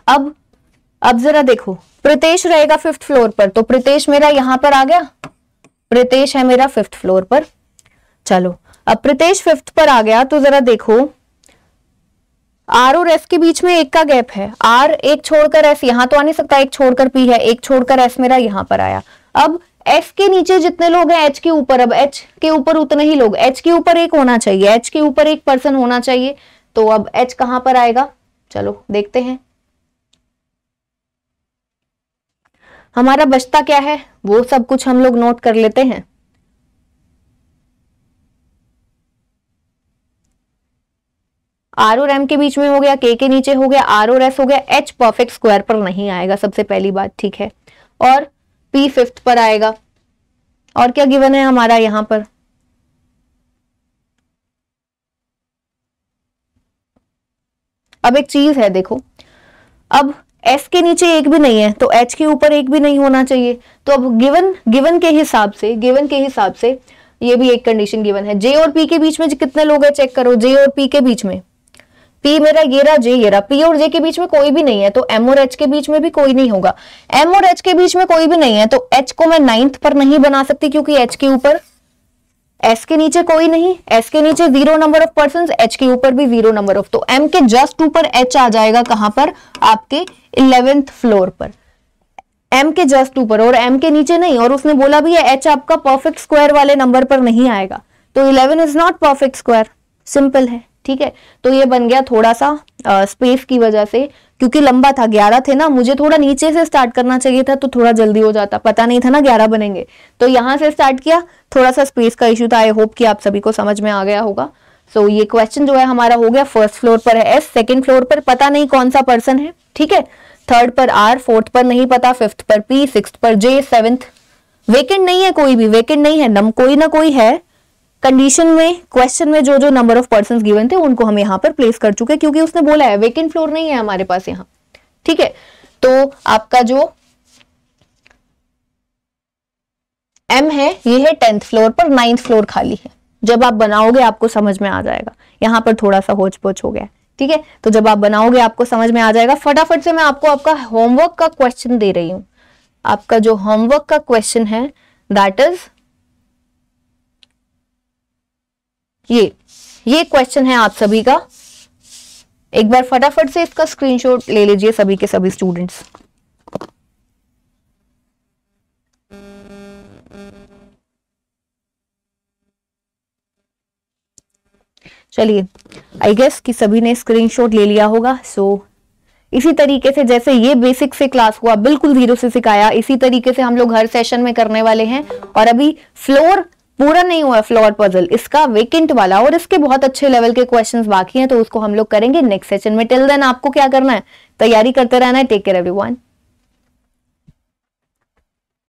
अब जरा देखो, प्रितेश रहेगा 5th फ्लोर पर, तो प्रितेश मेरा यहां पर आ गया, प्रितेश है मेरा 5th फ्लोर पर। चलो अब प्रितेश 5th पर आ गया तो जरा देखो, आर और एस के बीच में एक का गैप है। आर एक छोड़कर एस यहां तो आ नहीं सकता, एक छोड़कर पी है, एक छोड़कर एस मेरा यहां पर आया। अब एस के नीचे जितने लोग हैं एच के ऊपर, अब एच के ऊपर उतने ही लोग, एच के ऊपर एक होना चाहिए, एच के ऊपर एक पर्सन होना चाहिए। तो अब एच कहां पर आएगा, चलो देखते हैं। हमारा बचता क्या है वो सब कुछ हम लोग नोट कर लेते हैं। आर और एम के बीच में हो गया, के नीचे हो गया, आर और एस हो गया, एच परफेक्ट स्क्वायर पर नहीं आएगा सबसे पहली बात, ठीक है। और पी 5th पर आएगा। और क्या गिवन है हमारा यहां पर, अब एक चीज है देखो, अब एस के नीचे एक भी नहीं है तो एच के ऊपर एक भी नहीं होना चाहिए। तो अब गिवन के हिसाब से ये भी एक कंडीशन गिवन है। जे और पी के बीच में कितने लोग हैं चेक करो, जे और पी के बीच में, पी मेरा ये रहा, जे ये रहा, पी और जे के बीच में कोई भी नहीं है तो एम और एच के बीच में भी कोई नहीं होगा। एम और एच के बीच में कोई भी नहीं है तो एच को मैं 9th पर नहीं बना सकती क्योंकि एच के ऊपर, एस के नीचे कोई नहीं, एस के नीचे 0 नंबर ऑफ पर्सन, एच के ऊपर भी 0 नंबर ऑफ, तो एम के जस्ट ऊपर एच आ जाएगा, कहां पर, आपके 11th फ्लोर पर, एम के जस्ट ऊपर, और एम के नीचे नहीं। और उसने बोला भी है एच आपका परफेक्ट स्क्वायर वाले नंबर पर नहीं आएगा, तो 11 is not perfect square, simple है, ठीक है। तो ये बन गया थोड़ा सा स्पेस की वजह से, क्योंकि लंबा था, 11 थे ना, मुझे थोड़ा नीचे से स्टार्ट करना चाहिए था तो थोड़ा जल्दी हो जाता, पता नहीं था ना 11 बनेंगे, तो यहां से स्टार्ट किया, थोड़ा सा स्पेस का इश्यू था। आई होप कि आप सभी को समझ में आ गया होगा। सो ये क्वेश्चन जो है हमारा हो गया, फर्स्ट फ्लोर पर है एस, सेकंड फ्लोर पर पता नहीं कौन सा पर्सन है, ठीक है, थर्ड पर आर, फोर्थ पर नहीं पता, फिफ्थ पर पी, सिक्स्थ पर जे, सेवेंथ वेकेंट नहीं है, कोई भी वेकेंट नहीं है, कोई ना कोई है। कंडीशन में, क्वेश्चन में जो जो नंबर ऑफ पर्संस गिवन थे उनको हम यहाँ पर प्लेस कर चुके, क्योंकि उसने बोला है वेकेंट फ्लोर नहीं है हमारे पास यहाँ, ठीक है। तो आपका जो एम है ये है 10th फ्लोर पर, 9th फ्लोर खाली है। जब आप बनाओगे आपको समझ में आ जाएगा, यहाँ पर थोड़ा सा होच पोच हो गया, ठीक है। तो जब आप बनाओगे आपको समझ में आ जाएगा। फटाफट से मैं आपको आपका होमवर्क का क्वेश्चन दे रही हूं। आपका जो होमवर्क का क्वेश्चन है दैट इज ये, ये क्वेश्चन है आप सभी का, एक बार फटाफट से इसका स्क्रीनशॉट ले लीजिए सभी के सभी स्टूडेंट्स। चलिए, आई गेस कि सभी ने स्क्रीनशॉट ले लिया होगा। इसी तरीके से जैसे ये बेसिक से क्लास हुआ, बिल्कुल जीरो से सिखाया, इसी तरीके से हम लोग हर सेशन में करने वाले हैं। और अभी फ्लोर पूरा नहीं हुआ, फ्लोर पजल इसका वेकेंट वाला, और इसके बहुत अच्छे लेवल के क्वेश्चंस बाकी हैं, तो उसको हम लोग करेंगे नेक्स्ट सेशन में। टिल देन आपको क्या करना है, तैयारी करते रहना है। Take care everyone.